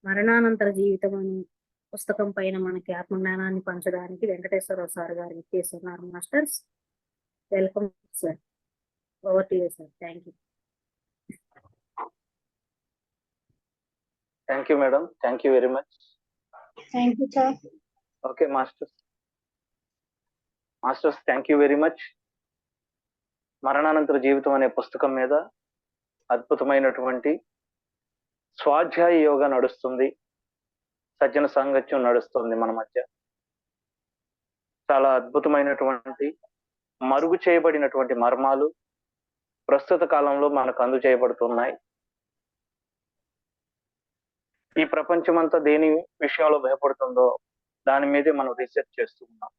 మరణానంతర జీవితం అని పుస్తకం పైన మనకి ఆత్మజ్ఞానాన్ని పంచడానికి వెంకటేశ్వరరావు సార్ గారు ఇచ్చేస్తున్నారు. Masters, welcome sir. Over to you sir. Thank you. Thank you madam. Thank you very much. Thank you sir. Okay masters, thank you very much. మరణానంతర జీవితం అనే పుస్తకం మీద అద్భుతమైనటువంటి స్వాధ్యాయ యోగా నడుస్తుంది, సజ్జన సాంగత్యం నడుస్తుంది మన మధ్య. చాలా అద్భుతమైనటువంటి మరుగు చేయబడినటువంటి మర్మాలు ప్రస్తుత కాలంలో మనకు అందజేయబడుతున్నాయి. ఈ ప్రపంచమంతా దేని విషయంలో భయపడుతుందో దాని మీదే మనం రీసెర్చ్ చేస్తూ ఉన్నాం.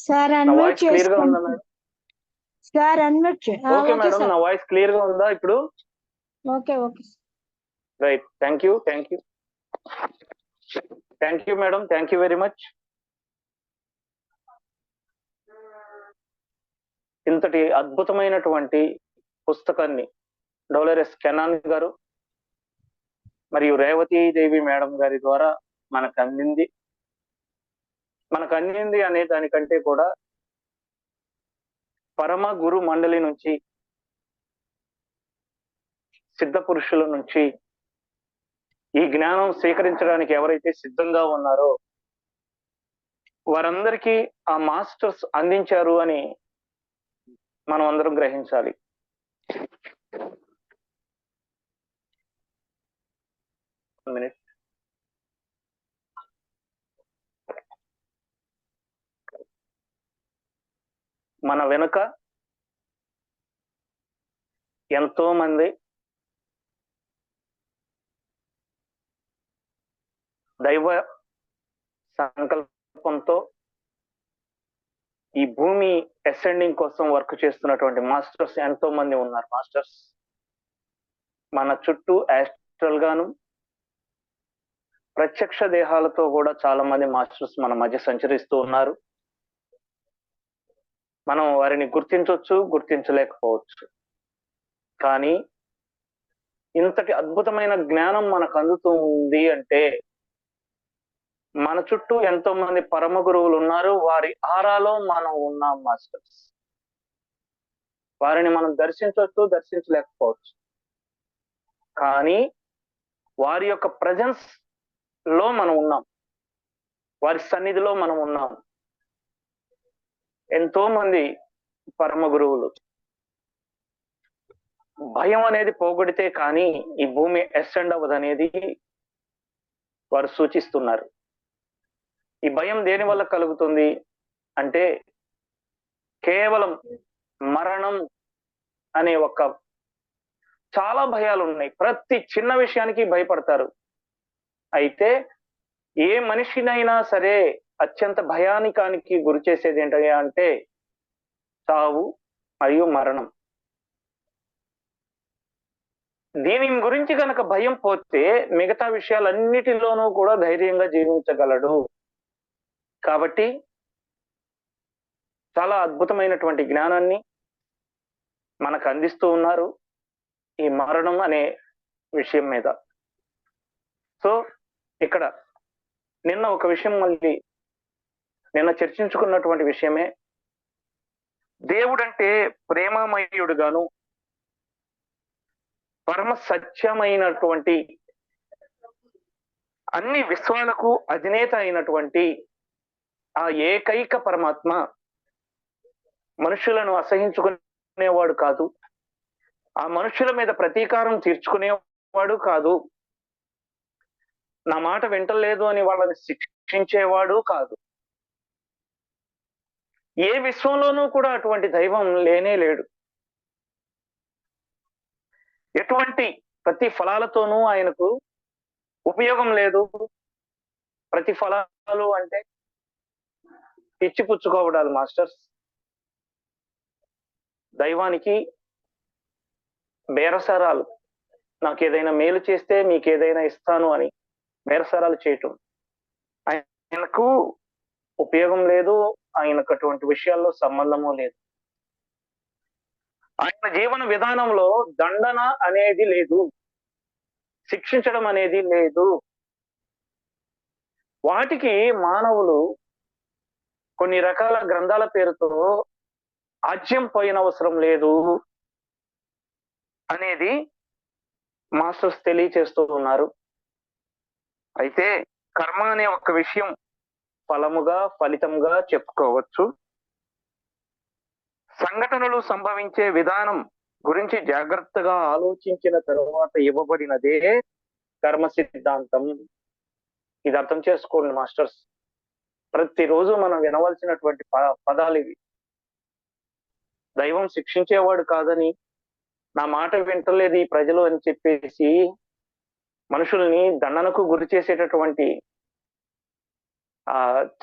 సార్ నా వాయిస్ క్లియర్ గా ఉందా మేడం? సార్ ఓకే మేడం, నా వాయిస్ క్లియర్ గా ఉందా ఇప్పుడు? Okay okay right. Thank you madam. Thank you very much. ఇంతటి అద్భుతమైనటువంటి పుస్తకాన్ని డోలరెస్ కెనాన్ గారు మరియు రేవతి దేవి మేడం గారి ద్వారా మనకు అందింది అనే దానికంటే కూడా పరమ గురు మండలి నుంచి, సిద్ధ పురుషుల నుంచి ఈ జ్ఞానం స్వీకరించడానికి ఎవరైతే సిద్ధంగా ఉన్నారో వారందరికీ ఆ మాస్టర్స్ అందించారు అని మనం అందరం గ్రహించాలి. మన వెనుక ఎంతో మంది దైవ సంకల్పంతో ఈ భూమి అసెండింగ్ కోసం వర్క్ చేస్తున్నటువంటి మాస్టర్స్ ఎంతో మంది ఉన్నారు. మాస్టర్స్ మన చుట్టూ యాస్ట్రల్ గాను ప్రత్యక్ష దేహాలతో కూడా చాలా మంది మాస్టర్స్ మన మధ్య సంచరిస్తూ ఉన్నారు. మనం వారిని గుర్తించవచ్చు, గుర్తించలేకపోవచ్చు. కానీ ఇంతటి అద్భుతమైన జ్ఞానం మనకు అందుతుంది అంటే మన చుట్టూ ఎంతో మంది పరమ గురువులు ఉన్నారు. వారి ఆరాలో మనం ఉన్నాం మాస్టర్స్. వారిని మనం దర్శించవచ్చు, దర్శించలేకపోవచ్చు. కానీ వారి యొక్క ప్రజెన్స్ లో మనం ఉన్నాం, వారి సన్నిధిలో మనం ఉన్నాం. ఎంతో మంది పరమ గురువులు భయం అనేది పోగొడితే కానీ ఈ భూమి అసెండ్ అవ్వదనేది వారు సూచిస్తున్నారు. ఈ భయం దేని వల్ల కలుగుతుంది అంటే కేవలం మరణం అనే చాలా భయాలు ఉన్నాయి. ప్రతి చిన్న విషయానికి భయపడతారు. అయితే ఏ మనిషినైనా సరే అత్యంత భయానికానికి గురి చేసేది ఏంటి అంటే చావు మరియు మరణం. దీని గురించి కనుక భయం పోతే మిగతా విషయాలన్నిటిలోనూ కూడా ధైర్యంగా జీవించగలడు. కాబట్టి చాలా అద్భుతమైనటువంటి జ్ఞానాన్ని మనకు అందిస్తూ ఉన్నారు ఈ మరణం అనే విషయం మీద. సో ఇక్కడ నిన్న ఒక విషయం, మళ్ళీ నిన్న చర్చించుకున్నటువంటి విషయమే, దేవుడంటే ప్రేమమయుడుగాను పరమ సత్యమైనటువంటి అన్ని విశ్వాలకు అధినేత అయినటువంటి ఆ ఏకైక పరమాత్మ మనుషులను అసహించుకునేవాడు కాదు, ఆ మనుషుల మీద ప్రతీకారం తీర్చుకునేవాడు కాదు, నా మాట వింటలేదు అని వాళ్ళని శిక్షించేవాడు కాదు. ఏ విశ్వంలోనూ కూడా అటువంటి దైవం లేనే లేడు. ఎటువంటి ప్రతి ఫలాలతోనూ ఆయనకు ఉపయోగం లేదు. ప్రతి ఫలాలు అంటే ఇచ్చిపుచ్చుకోవడాలు మాస్టర్స్. దైవానికి బేరసారాలు, నాకు ఏదైనా మేలు చేస్తే మీకు ఏదైనా ఇస్తాను అని బేరసారాలు చేయటం. ఆయనకు ఉపయోగం లేదు, ఆయనకు అటువంటి విషయాల్లో సంబంధము లేదు. ఆయన జీవన విధానంలో దండన అనేది లేదు, శిక్షించడం అనేది లేదు. వాటికి మానవులు కొన్ని రకాల గ్రంథాల పేరుతో ఆజ్యం పోయినవసరం లేదు అనేది మాస్టర్స్ తెలియచేస్తూ ఉన్నారు. అయితే కర్మ అనే ఒక విషయం ఫలముగా ఫలితంగా చెప్పుకోవచ్చు. సంఘటనలు సంభవించే విధానం గురించి జాగ్రత్తగా ఆలోచించిన తరువాత ఇవ్వబడినదే కర్మ సిద్ధాంతం. ఇది అర్థం చేసుకోండి మాస్టర్స్. ప్రతిరోజు మనం వినవలసినటువంటి పదాలు ఇవి. దైవం శిక్షించేవాడు కాదని, నా మాట వింటలేదు ఈ ప్రజలు అని చెప్పేసి మనుషుల్ని దండనకు గురి చేసేటటువంటి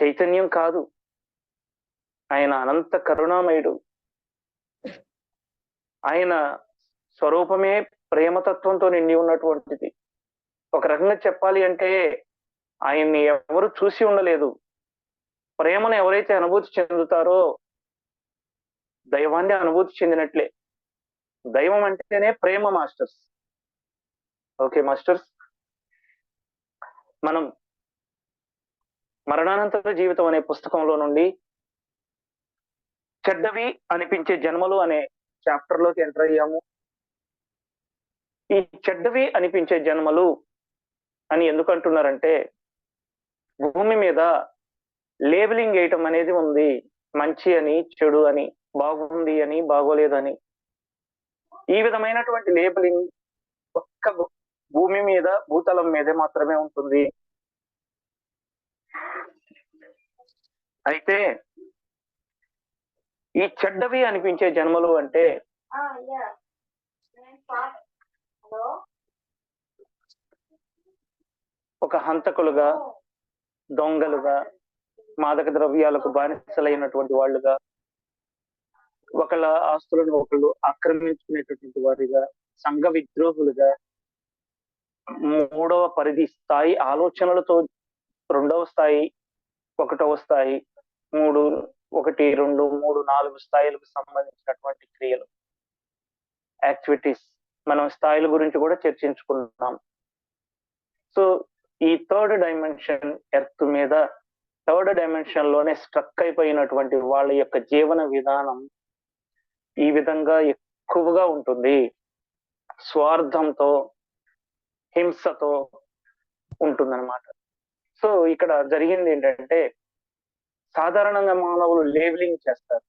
చైతన్యం కాదు. ఆయన అనంత కరుణామయుడు. ఆయన స్వరూపమే ప్రేమతత్వంతో నిండి ఉన్నటువంటిది. ఒక రకంగా చెప్పాలి అంటే ఆయన్ని ఎవరు చూసి ఉండలేదు. ప్రేమను ఎవరైతే అనుభూతి చెందుతారో దైవాన్ని అనుభూతి చెందినట్లే. దైవం అంటేనే ప్రేమ మాస్టర్స్. ఓకే మాస్టర్స్, మనం మరణానంతర జీవితం అనే పుస్తకంలో నుండి చెడ్డవి అనిపించే జన్మలు అనే చాప్టర్ లోకి ఎంటర్ అయ్యాము. ఈ చెడ్డవి అనిపించే జన్మలు అని ఎందుకు అంటున్నారంటే, భూమి మీద లేబులింగ్ వేయటం అనేది ఉంది. మంచి అని, చెడు అని, బాగుంది అని, బాగోలేదని. ఈ విధమైనటువంటి లేబులింగ్ ఒక్క భూమి మీద, భూతలం మీదే మాత్రమే ఉంటుంది. అయితే ఈ చెడ్డవి అనిపించే జన్మలు అంటే ఒక హంతకులుగా, దొంగలుగా, మాదక ద్రవ్యాలకు బానిసలైనటువంటి వాళ్ళుగా, ఒకళ్ళ ఆస్తులను ఒకళ్ళు ఆక్రమించుకునేటటువంటి వారిగా, సంఘ విద్రోహులుగా, మూడవ పరిధి స్థాయి ఆలోచనలతో రెండవ స్థాయి, ఒకటవ స్థాయి, 3, 1, 2, 3, 4 స్థాయిలకు సంబంధించినటువంటి క్రియలు, యాక్టివిటీస్, మనం స్థాయిల గురించి కూడా చర్చించుకున్నాం. సో ఈ థర్డ్ డైమెన్షన్ ఎర్త్ మీద, థర్డ్ డైమెన్షన్ లోనే స్ట్రక్ అయిపోయినటువంటి వాళ్ళ యొక్క జీవన విధానం ఈ విధంగా ఎక్కువగా ఉంటుంది. స్వార్థంతో, హింసతో ఉంటుందన్నమాట. సో ఇక్కడ జరిగింది ఏంటంటే, సాధారణంగా మానవులు లేబులింగ్ చేస్తారు.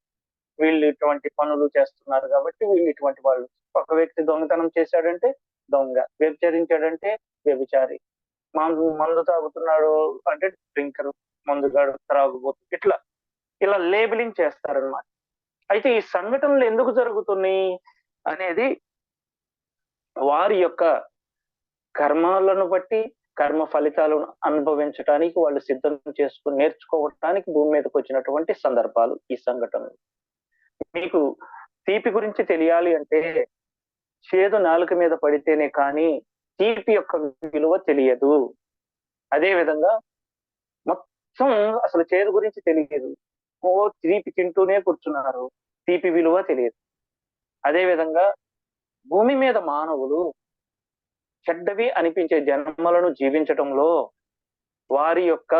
వీళ్ళు ఇటువంటి పనులు చేస్తున్నారు కాబట్టి వీళ్ళు ఇటువంటి వాళ్ళు. ఒక వ్యక్తి దొంగతనం చేశాడంటే దొంగ, వ్యభిచరించాడంటే వ్యభిచారి, మందు తాగుతున్నాడు అంటే డ్రింకర్, మందుగాడు, త్రాగుబోతు, ఇలా లేబులింగ్ చేస్తారనమాట. అయితే ఈ సంఘటనలు ఎందుకు జరుగుతున్నాయి అనేది వారి యొక్క కర్మాలను బట్టి, కర్మ ఫలితాలను అనుభవించడానికి వాళ్ళు సిద్ధం చేసుకుని నేర్చుకోవటానికి భూమి మీదకి వచ్చినటువంటి సందర్భాలు ఈ సంఘటనలు. మీకు తీపి గురించి తెలియాలి అంటే చేదు నాలుక మీద పడితేనే కానీ తీపి యొక్క విలువ తెలియదు. అదే విధంగా మొత్తం అసలు చేదు గురించి తెలియదు, తీపి తింటూనే కూర్చున్నారు, తీపి విలువ తెలియదు. అదే విధంగా భూమి మీద మానవులు చెడ్డవి అనిపించే జన్మలను జీవించటంలో వారి యొక్క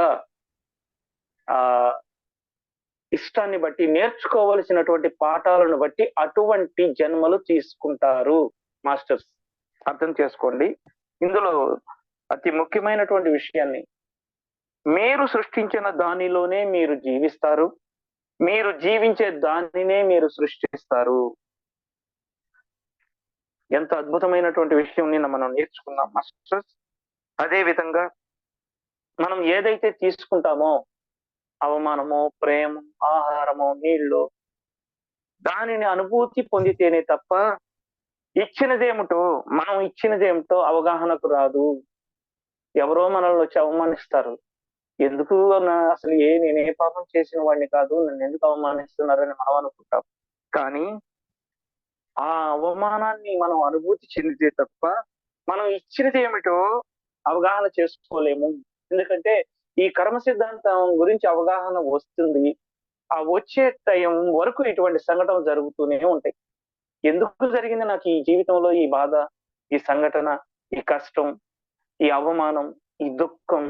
ఇష్టాన్ని బట్టి, నేర్చుకోవలసినటువంటి పాఠాలను బట్టి అటువంటి జన్మలు తీసుకుంటారు. మాస్టర్స్ అర్థం చేసుకోండి. ఇందులో అతి ముఖ్యమైనటువంటి విషయాన్ని, మీరు సృష్టించిన దానిలోనే మీరు జీవిస్తారు, మీరు జీవించే దానినే మీరు సృష్టిస్తారు. ఎంత అద్భుతమైనటువంటి విషయం నిన్న మనం నేర్చుకున్నాం మాస్టర్స్. అదే విధంగా మనం ఏదైతే తీసుకుంటామో, అవమానమో, ప్రేమ, ఆహారమో, నీళ్ళు, దానిని అనుభూతి పొందితేనే తప్ప మనం ఇచ్చినదేమిటో అవగాహనకు రాదు. ఎవరో మనల్ని వచ్చి అవమానిస్తారు, ఎందుకు అసలు నేనే పాపం చేసిన వాడిని కాదు, నన్ను ఎందుకు అవమానిస్తున్నారని మనం అనుకుంటాం. కానీ ఆ అవమానాన్ని మనం అనుభూతి చెందితే తప్ప మనం ఇచ్చినది ఏమిటో అవగాహన చేసుకోలేము. ఎందుకంటే ఈ కర్మ సిద్ధాంతం గురించి అవగాహన వస్తుంది, ఆ వచ్చే టైం వరకు ఇటువంటి సంఘటనలు జరుగుతూనే ఉంటాయి. ఎందుకు జరిగింది నాకు ఈ జీవితంలో ఈ బాధ, ఈ సంఘటన, ఈ కష్టం, ఈ అవమానం, ఈ దుఃఖం?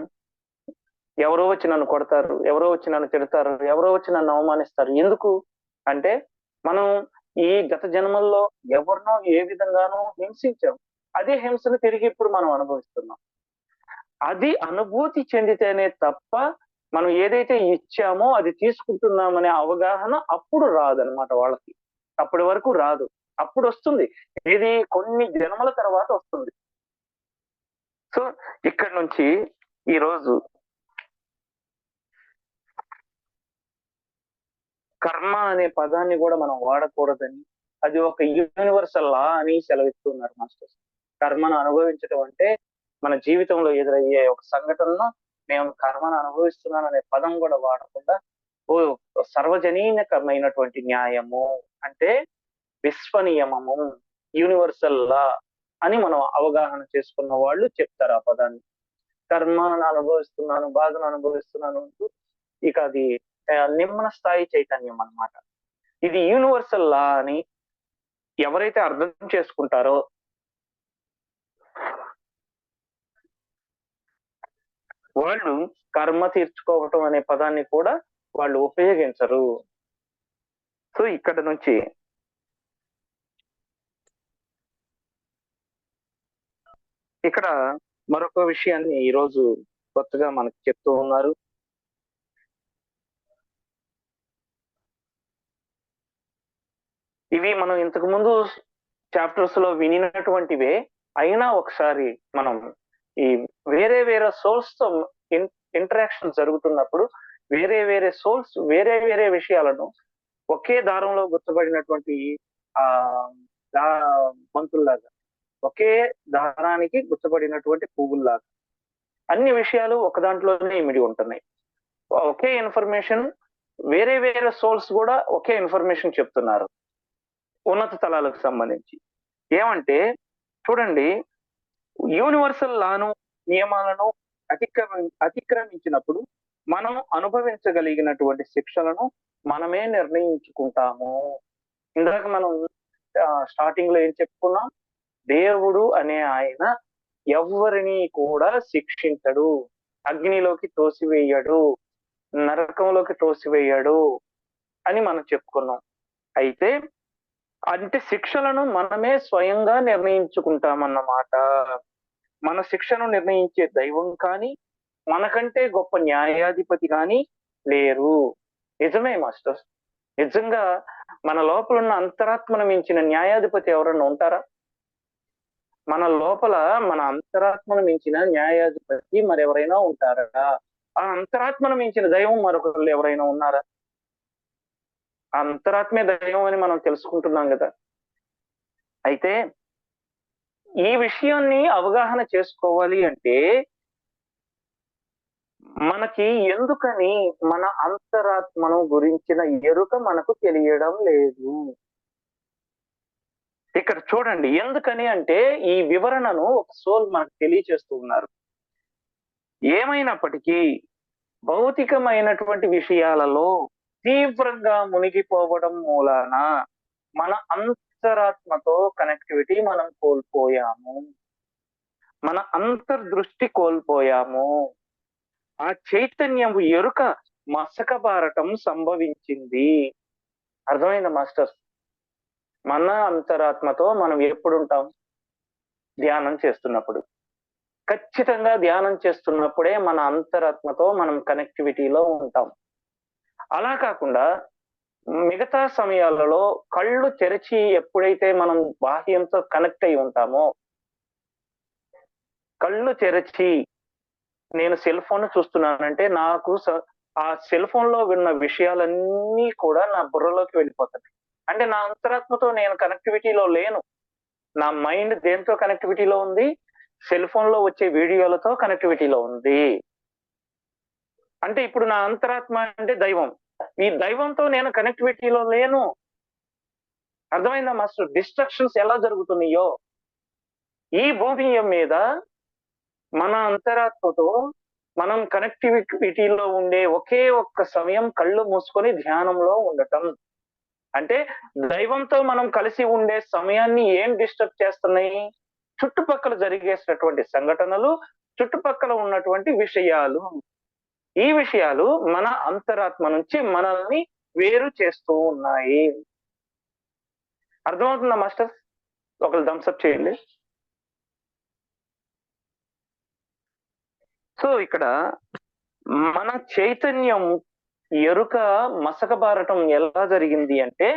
ఎవరో వచ్చి నన్ను కొడతారు, ఎవరో వచ్చి నన్ను తిడతారు, ఎవరో వచ్చి నన్ను అవమానిస్తారు. ఎందుకు అంటే మనం ఈ గత జన్మల్లో ఎవరినో ఏ విధంగానో హింసించాం. అదే హింసను తిరిగి ఇప్పుడు మనం అనుభవిస్తున్నాం. అది అనుభూతి చెందితేనే తప్ప మనం ఏదైతే ఇచ్చామో అది తీసుకుంటున్నామనే అవగాహన అప్పుడు రాదనమాట వాళ్ళకి. అప్పటి వరకు రాదు. అప్పుడు వస్తుంది. ఇది కొన్ని జన్మల తర్వాత వస్తుంది. సో ఇక్కడ నుంచి ఈరోజు కర్మ అనే పదాన్ని కూడా మనం వాడకూడదని, అది ఒక యూనివర్సల్ లా అని సెలవిస్తున్నారు మాస్టర్స్. కర్మను అనుభవించడం అంటే మన జీవితంలో ఎదురయ్యే ఒక సంఘటనను నేను కర్మను అనుభవిస్తున్నాను అనే పదం కూడా వాడకుండా ఓ సర్వజనీనకమైనటువంటి న్యాయము అంటే విశ్వనియమము, యూనివర్సల్ లా అని మనం అవగాహన చేసుకున్న వాళ్ళు చెప్తారు ఆ పదాన్ని. కర్మను అనుభవిస్తున్నాను, బాధను అనుభవిస్తున్నాను అంటూ ఇక అది నిమ్న స్థాయి చైతన్యం అన్నమాట. ఇది యూనివర్సల్ లా అని ఎవరైతే అర్థం చేసుకుంటారో వాళ్ళు కర్మ తీర్చుకోవటం అనే పదాన్ని కూడా వాళ్ళు ఉపయోగించరు. సో ఇక్కడ నుంచి ఇక్కడ మరొక విషయాన్ని ఈరోజు కొత్తగా మనకు చెప్తూ ఉన్నారు. ఇవి మనం ఇంతకు ముందు చాప్టర్స్ లో వినినటువంటివే అయినా ఒకసారి మనం ఈ వేరే వేరే సోల్స్ తో ఇంటరాక్షన్ జరుగుతున్నప్పుడు వేరే వేరే సోల్స్ వేరే వేరే విషయాలను ఒకే దారంలో గుర్తుపడినటువంటి మంతుల్లాగా, ఒకే దారానికి గుర్తుపడినటువంటి పువ్వుల్లాగా అన్ని విషయాలు ఒక దాంట్లోనే ఇమిడి ఉంటున్నాయి. ఒకే ఇన్ఫర్మేషన్ వేరే వేరే సోల్స్ కూడా ఒకే ఇన్ఫర్మేషన్ చెప్తున్నారు ఉన్నత తలాలకు సంబంధించి. ఏమంటే చూడండి, యూనివర్సల్ లాను నియమాలను అతిక్రమించినప్పుడు మనం అనుభవించగలిగినటువంటి శిక్షలను మనమే నిర్ణయించుకుంటాము. ఇందాక మనం స్టార్టింగ్ లో ఏం చెప్పుకున్నాం? దేవుడు అనే ఆయన ఎవరిని కూడా శిక్షించడు, అగ్నిలోకి తోసివేయడు, నరకంలోకి తోసివేయడు అని మనం చెప్పుకున్నాం. అయితే అంటే శిక్షలను మనమే స్వయంగా నిర్ణయించుకుంటామన్నమాట. మన శిక్షను నిర్ణయించే దైవం కానీ మనకంటే గొప్ప న్యాయాధిపతి కానీ లేరు. నిజమే మాస్టర్స్. నిజంగా మన లోపల ఉన్న అంతరాత్మను మించిన న్యాయాధిపతి ఎవరన్నా ఉంటారా? మన లోపల మన అంతరాత్మను మించిన న్యాయాధిపతి మరెవరైనా ఉంటారా? ఆ అంతరాత్మను మించిన దైవం మరొకరు ఎవరైనా ఉన్నారా? అంతరాత్మే దైవం అని మనం తెలుసుకుంటున్నాం కదా. అయితే ఈ విషయాన్ని అవగాహన చేసుకోవాలి అంటే మనకి ఎందుకని మన అంతరాత్మను గురించిన ఎరుక మనకు తెలియడం లేదు. ఇక్కడ చూడండి, ఎందుకని అంటే ఈ వివరణను ఒక సోల్ మనకు తెలియచేస్తూ ఉన్నారు. ఏమైనప్పటికీ భౌతికమైనటువంటి విషయాలలో తీవ్రంగా మునిగిపోవడం మూలాన మన అంతరాత్మతో కనెక్టివిటీ మనం కోల్పోయాము, మన అంతర్దృష్టి కోల్పోయాము. ఆ చైతన్యం ఎరుక మసకబారటం సంభవించింది. అర్థమైందా మాస్టర్స్? మన అంతరాత్మతో మనం ఎప్పుడు ఉంటాం? ధ్యానం చేస్తున్నప్పుడు. ఖచ్చితంగా ధ్యానం చేస్తున్నప్పుడే మన అంతరాత్మతో మనం కనెక్టివిటీలో ఉంటాం. అలా కాకుండా మిగతా సమయాలలో కళ్ళు తెరిచి ఎప్పుడైతే మనం బాహ్యంతో కనెక్ట్ అయి ఉంటామో, కళ్ళు తెరిచి నేను సెల్ ఫోన్ చూస్తున్నానంటే నాకు ఆ సెల్ ఫోన్ లో విన్న విషయాలన్నీ కూడా నా బుర్రలోకి వెళ్ళిపోతాయి. అంటే నా అంతరాత్మతో నేను కనెక్టివిటీలో లేను. నా మైండ్ దేంతో కనెక్టివిటీలో ఉంది? సెల్ ఫోన్ లో వచ్చే వీడియోలతో కనెక్టివిటీలో ఉంది. అంటే ఇప్పుడు నా అంతరాత్మ అంటే దైవం. ఈ దైవంతో నేను కనెక్టివిటీలో లేను. అర్థమైందా మాస్టర్? డిస్ట్రక్షన్స్ ఎలా జరుగుతున్నాయో ఈ భూమి మీద మన అంతరాత్మతో మనం కనెక్టివిటీలో ఉండే ఒకే ఒక్క సమయం కళ్ళు మూసుకొని ధ్యానంలో ఉండటం. అంటే దైవంతో మనం కలిసి ఉండే సమయాన్ని ఏం డిస్టర్బ్ చేస్తున్నాయి? చుట్టుపక్కల జరిగేసినటువంటి సంఘటనలు, చుట్టుపక్కల ఉన్నటువంటి విషయాలు. ఈ విషయాలు మన అంతరాత్మ నుంచి మనల్ని వేరు చేస్తూ ఉన్నాయి. అర్థమవుతుందా మాస్టర్? ఒకరు థమ్స్అప్ చేయండి. సో ఇక్కడ మన చైతన్యం ఎరుక మసకబారటం ఎలా జరిగింది అంటే,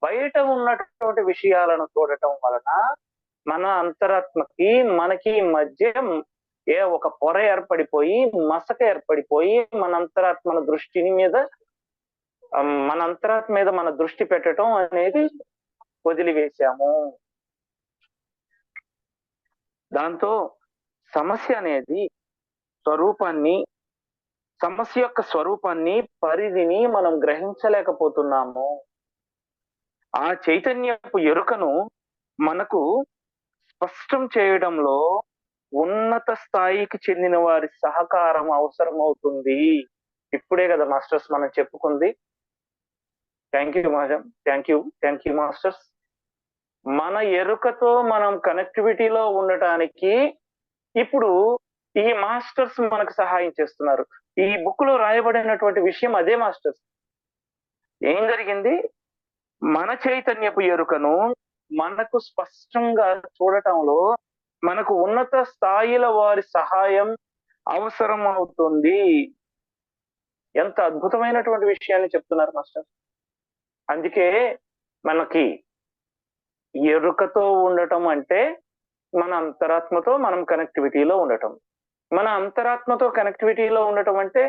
బయట ఉన్నటువంటి విషయాలను చూడటం వలన మన అంతరాత్మకి మనకి మధ్య ఒక పొర ఏర్పడిపోయి, మసక ఏర్పడిపోయి మన అంతరాత్మన దృష్టిని మీద మన అంతరాత్మ మీద మన దృష్టి పెట్టడం అనేది వదిలివేశాము. దాంతో సమస్య అనేది సమస్య యొక్క స్వరూపాన్ని, పరిధిని మనం గ్రహించలేకపోతున్నాము. ఆ చైతన్యపు ఎరుకను మనకు స్పష్టం చేయడంలో ఉన్నత స్థాయికి చెందిన వారి సహకారం అవసరమవుతుంది. ఇప్పుడే కదా మాస్టర్స్ మనం చెప్పుకుంది. Thank you madam, thank you masters. మన ఎరుకతో మనం కనెక్టివిటీలో ఉండటానికి ఇప్పుడు ఈ మాస్టర్స్ మనకు సహాయం చేస్తున్నారు. ఈ బుక్ లో రాయబడినటువంటి విషయం అదే మాస్టర్స్. ఏం జరిగింది? మన చైతన్యపు ఎరుకను మనకు స్పష్టంగా చూడటంలో మనకు ఉన్నత స్థాయిల వారి సహాయం అవసరం అవుతుంది. ఎంత అద్భుతమైనటువంటి విషయాన్ని చెప్తున్నారు మాస్టర్. అందుకే మనకి ఎరుకతో ఉండటం అంటే మన అంతరాత్మతో మనం కనెక్టివిటీలో ఉండటం. మన అంతరాత్మతో కనెక్టివిటీలో ఉండటం అంటే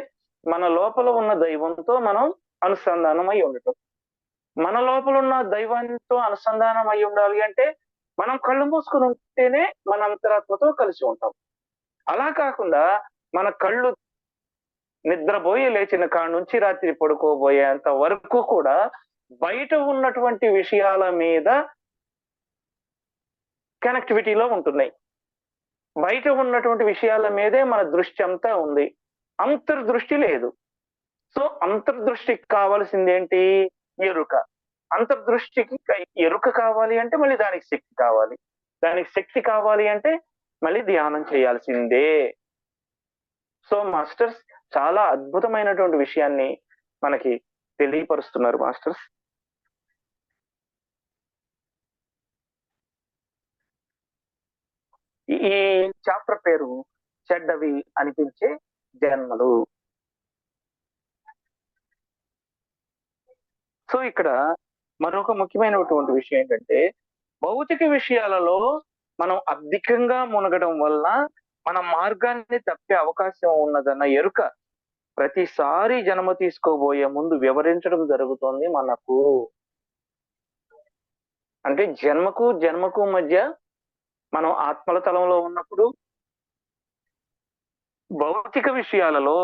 మన లోపల ఉన్న దైవంతో మనం అనుసంధానం అయి ఉండటం. మన లోపల ఉన్న దైవంతో అనుసంధానం అయి ఉండాలి అంటే మనం కళ్ళు మూసుకుని ఉంటేనే మన అంతరాత్మతో కలిసి ఉంటాం. అలా కాకుండా మన కళ్ళు నిద్రపోయి లేచిన కాడ నుంచి రాత్రి పడుకోబోయేంత వరకు కూడా బయట ఉన్నటువంటి విషయాల మీద కనెక్టివిటీలో ఉంటున్నాయి. బయట ఉన్నటువంటి విషయాల మీదే మన దృష్టి అంతా ఉంది, అంతర్దృష్టి లేదు. సో అంతర్దృష్టికి కావాల్సింది ఏంటి? ఎరుక. అంతర్దృష్టికి ఎరుక కావాలి అంటే మళ్ళీ దానికి శక్తి కావాలి. దానికి శక్తి కావాలి అంటే మళ్ళీ ధ్యానం చేయాల్సిందే. సో మాస్టర్స్ చాలా అద్భుతమైనటువంటి విషయాన్ని మనకి తెలియపరుస్తున్నారు మాస్టర్స్. ఈ చాప్టర్ పేరు చెడ్డవి అనిపించే జన్మలు. సో ఇక్కడ మరొక ముఖ్యమైనటువంటి విషయం ఏంటంటే, భౌతిక విషయాలలో మనం అధికంగా మునగడం వల్ల మన మార్గాన్ని తప్పే అవకాశం ఉన్నదన్న ఎరుక ప్రతిసారి జన్మ తీసుకోబోయే ముందు వివరించడం జరుగుతుంది మనకు. అంటే జన్మకు మధ్య మనం ఆత్మల తలంలో ఉన్నప్పుడు భౌతిక విషయాలలో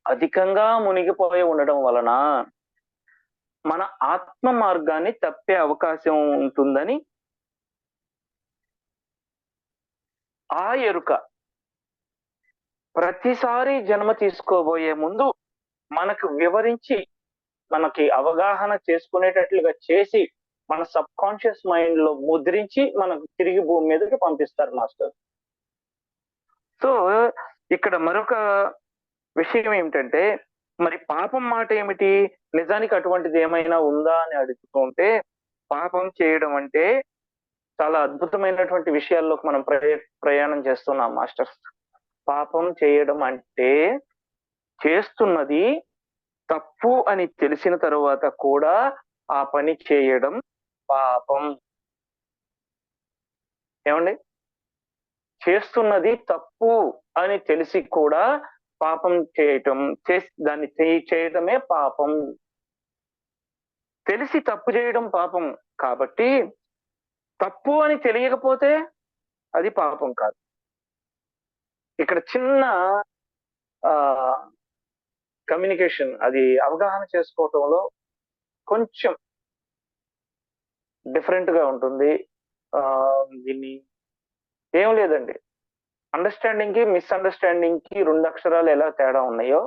అధికంగా మునిగిపోయి ఉండడం వలన మన ఆత్మ మార్గాన్ని తప్పే అవకాశం ఉంటుందని ఆ ఎరుక ప్రతిసారి జన్మ తీసుకోబోయే ముందు మనకు వివరించి, మనకి అవగాహన చేసుకునేటట్లుగా చేసి, మన సబ్ కాన్షియస్ మైండ్ లో ముద్రించి మనకు తిరిగి భూమి మీదకి పంపిస్తారు మాస్టర్. సో ఇక్కడ మరొక విషయం ఏమిటంటే, మరి పాపం మాట ఏమిటి? నిజానికి అటువంటిది ఏమైనా ఉందా అని అడుగుతుంటే, పాపం చేయడం అంటే చాలా అద్భుతమైనటువంటి విషయాల్లోకి మనం ప్రయాణం చేస్తున్నాం మాస్టర్స్. పాపం చేయడం అంటే చేస్తున్నది తప్పు అని తెలిసిన తరువాత కూడా ఆ పని చేయడం పాపం. ఏమండి? చేస్తున్నది తప్పు అని తెలిసి కూడా పాపం చేయటం, దాన్ని చేయటమే పాపం. తెలిసి తప్పు చేయడం పాపం కాబట్టి, తప్పు అని తెలియకపోతే అది పాపం కాదు. ఇక్కడ చిన్న కమ్యూనికేషన్, అది అవగాహన చేసుకోవటంలో కొంచెం డిఫరెంట్ గా ఉంటుంది. దీన్ని ఏం లేదండి, అండర్స్టాండింగ్ కి మిస్అండర్స్టాండింగ్ కి 2 అక్షరాలు ఎలా తేడా ఉన్నాయో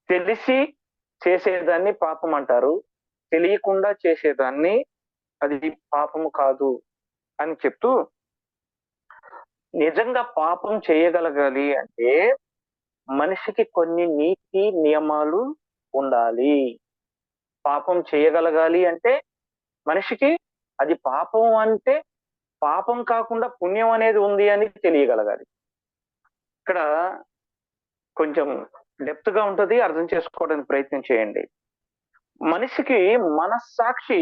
తెలిసి చేసేదాన్ని పాపం అంటారు, తెలియకుండా చేసేదాన్ని అది పాపము కాదు అని చెప్తూ, నిజంగా పాపం చేయగలగాలి అంటే మనిషికి కొన్ని నీతి నియమాలు ఉండాలి. పాపం చేయగలగాలి అంటే మనిషికి అది పాపం అంటే పాపం కాకుండా పుణ్యం అనేది ఉంది అని తెలియగలగాలి. ఇక్కడ కొంచెం డెప్త్ గా ఉంటది, అర్థం చేసుకోవడానికి ప్రయత్నం చేయండి. మనిషికి మనస్సాక్షి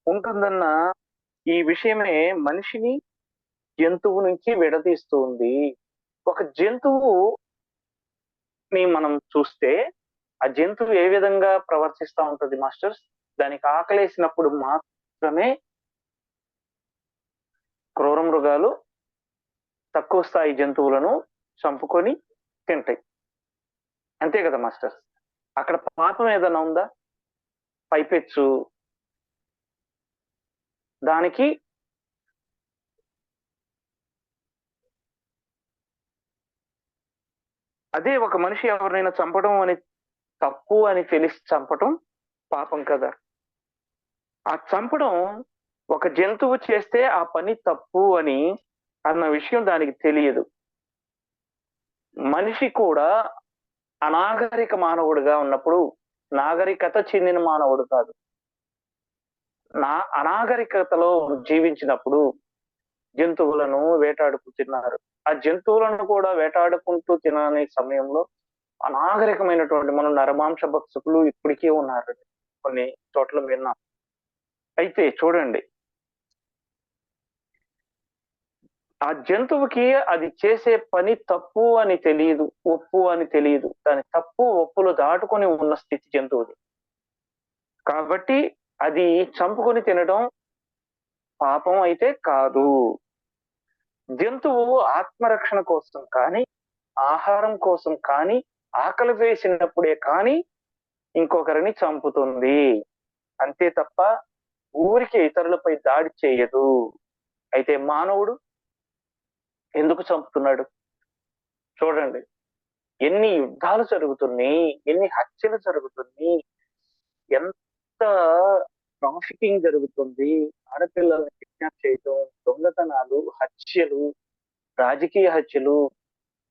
ఉంటుందన్న ఈ విషయమే మనిషిని జంతువు నుంచి విడదీస్తుంది. ఒక జంతువుని మనం చూస్తే ఆ జంతువు ఏ విధంగా ప్రవర్తిస్తూ ఉంటుంది మాస్టర్స్? దానికి ఆకలేసినప్పుడు మాత్రమే క్రూర మృగాలు తక్కువ స్థాయి జంతువులను చంపుకొని తింటాయి. అంతే కదా మాస్టర్స్? అక్కడ పాపం ఏదైనా ఉందా? పైపెచ్చు దానికి అదే ఒక మనిషి ఎవరినైనా చంపడం అని తప్పు అని తెలిసి చంపటం పాపం కదా. ఆ చంపడం ఒక జంతువు చేస్తే ఆ పని తప్పు అని అన్న విషయం దానికి తెలియదు. మనిషి కూడా అనాగరిక మానవుడిగా ఉన్నప్పుడు నాగరికత చెందిన మానవుడు కాదు. అనాగరికతలో జీవించినప్పుడు జంతువులను వేటాడుకు తిన్నారు. ఆ జంతువులను కూడా వేటాడుకుంటూ తినని సమయంలో అనాగరికమైనటువంటి మనం నరమాంస భక్షకులు ఇప్పటికీ ఉన్నారు, కొన్ని చోట్ల విన్నాం. అయితే చూడండి, ఆ జంతువుకి అది చేసే పని తప్పు అని తెలియదు, ఒప్పు అని తెలియదు. దాని తప్పు ఒప్పులు దాటుకొని ఉన్న స్థితి జంతువుది. కాబట్టి అది చంపుకొని తినడం పాపం అయితే కాదు. జంతువు ఆత్మరక్షణ కోసం కానీ, ఆహారం కోసం కానీ, ఆకలి వేసినప్పుడే కానీ ఇంకొకరిని చంపుతుంది. అంతే తప్ప ఊరికి ఇతరులపై దాడి చేయదు. అయితే మానవుడు ఎందుకు చంపుతున్నాడు? చూడండి, ఎన్ని యుద్ధాలు జరుగుతున్నాయి, ఎన్ని హత్యలు జరుగుతున్నాయి, ఎంత ట్రాఫికింగ్ జరుగుతుంది, ఆడపిల్లల్ని కిడ్నాప్ చేయటం, దొంగతనాలు, హత్యలు, రాజకీయ హత్యలు,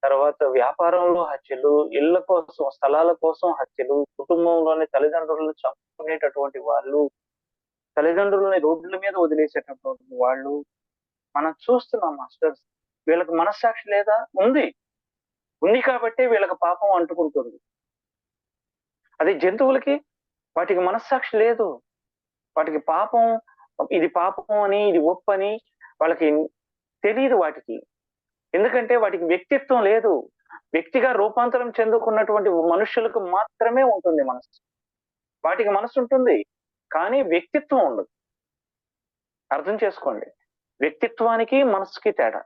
తర్వాత వ్యాపారంలో హత్యలు, ఇళ్ల కోసం స్థలాల కోసం హత్యలు, కుటుంబంలోని తల్లిదండ్రులను చంపుకునేటటువంటి వాళ్ళు, తల్లిదండ్రులని రోడ్ల మీద వదిలేసేటటువంటి వాళ్ళు మనం చూస్తున్నాం మాస్టర్స్. వీళ్ళకి మనస్సాక్షి లేదా? ఉంది కాబట్టి వీళ్ళకి పాపం అంటుకుంటుంది. అదే జంతువులకి వాటికి మనస్సాక్షి లేదు. వాటికి పాపం, ఇది పాపం అని ఇది ఒప్పు అని వాళ్ళకి తెలియదు. వాటికి ఎందుకంటే వాటికి వ్యక్తిత్వం లేదు. వ్యక్తిగా రూపాంతరం చెందుకున్నటువంటి మనుషులకు మాత్రమే ఉంటుంది మనస్సు. వాటికి మనసు ఉంటుంది కానీ వ్యక్తిత్వం ఉండదు. అర్థం చేసుకోండి, వ్యక్తిత్వానికి మనసుకి తేడా.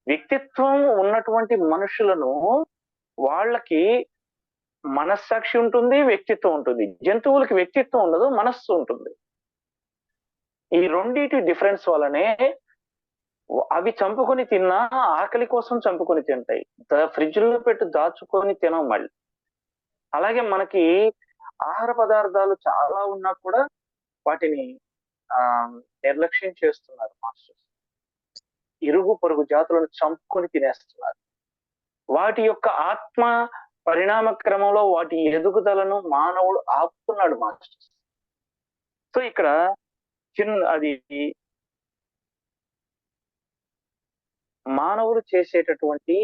వ్యక్తిత్వం ఉన్నటువంటి మనుషులను వాళ్ళకి మనస్సాక్షి ఉంటుంది, వ్యక్తిత్వం ఉంటుంది. జంతువులకి వ్యక్తిత్వం ఉండదు, మనస్సు ఉంటుంది. ఈ రెండింటి డిఫరెన్స్ వల్లనే అవి చంపుకొని తిన్నా ఆకలి కోసం చంపుకొని తింటాయి, ఫ్రిడ్జ్ లో పెట్టి దాచుకొని తినం మళ్ళీ. అలాగే మనకి ఆహార పదార్థాలు చాలా ఉన్నా కూడా వాటిని నిర్లక్ష్యం చేస్తున్నారు మాస్టర్స్. ఇరుగు పొరుగు జాతులను చంపుకొని తినేస్తున్నారు. వాటి యొక్క ఆత్మ పరిణామ క్రమంలో వాటి ఎదుగుదలను మానవుడు ఆపుతున్నాడు మాస్టర్స్. సో ఇక్కడ అది మానవుడు చేసేటటువంటి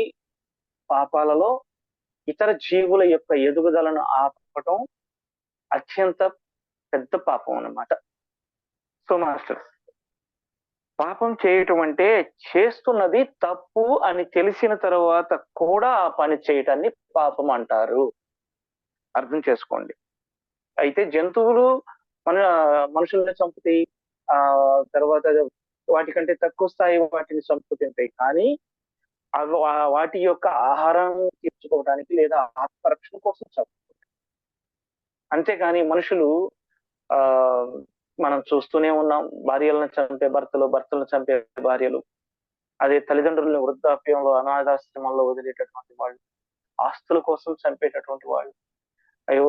పాపాలలో ఇతర జీవుల యొక్క ఎదుగుదలను ఆపటం అత్యంత పెద్ద పాపం అన్నమాట. సో మాస్టర్స్, పాపం చేయటం అంటే చేస్తున్నది తప్పు అని తెలిసిన తర్వాత కూడా ఆ పని చేయటాన్ని పాపం అంటారు. అర్థం చేసుకోండి. అయితే జంతువులు మనుషుల్ని చంపుతాయి, తర్వాత వాటికంటే తక్కువ స్థాయి వాటిని చంపుతుంటాయి. కానీ అవి వాటి యొక్క ఆహారం తీర్చుకోవడానికి లేదా ఆత్మరక్షణ కోసం చంపుతుంటాయి. అంతేగాని మనుషులు మనం చూస్తూనే ఉన్నాం, భార్యలను చంపే భర్తలు, భర్తలను చంపే భార్యలు, అదే తల్లిదండ్రులను వృద్ధాప్యంలో అనాథాశ్రమంలో వదిలేటటువంటి వాళ్ళు, ఆస్తుల కోసం చంపేటటువంటి వాళ్ళు, అయ్యో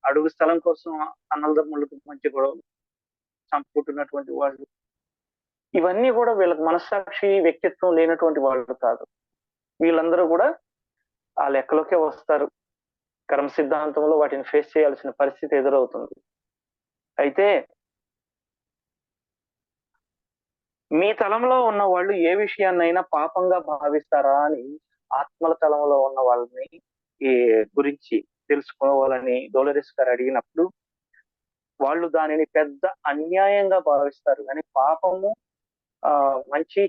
అడుగు స్థలం కోసం అన్నదమ్ములకు మధ్య గొడవ చంపుకుంటున్నటువంటి వాళ్ళు, ఇవన్నీ కూడా వీళ్ళకి మనస్సాక్షి వ్యక్తిత్వం లేనటువంటి వాళ్ళు కాదు. వీళ్ళందరూ కూడా ఆ లెక్కలోకే వస్తారు. కర్మ సిద్ధాంతంలో వాటిని ఫేస్ చేయాల్సిన పరిస్థితి ఎదురవుతుంది. అయితే మీ తలంలో ఉన్న వాళ్ళు ఏ విషయాన్నైనా పాపంగా భావిస్తారా అని ఆత్మల తలంలో ఉన్న వాళ్ళని ఈ గురించి తెలుసుకోవాలని డోలరిస్ గారు అడిగినప్పుడు, వాళ్ళు దానిని పెద్ద అన్యాయంగా భావిస్తారు. కానీ పాపము మంచి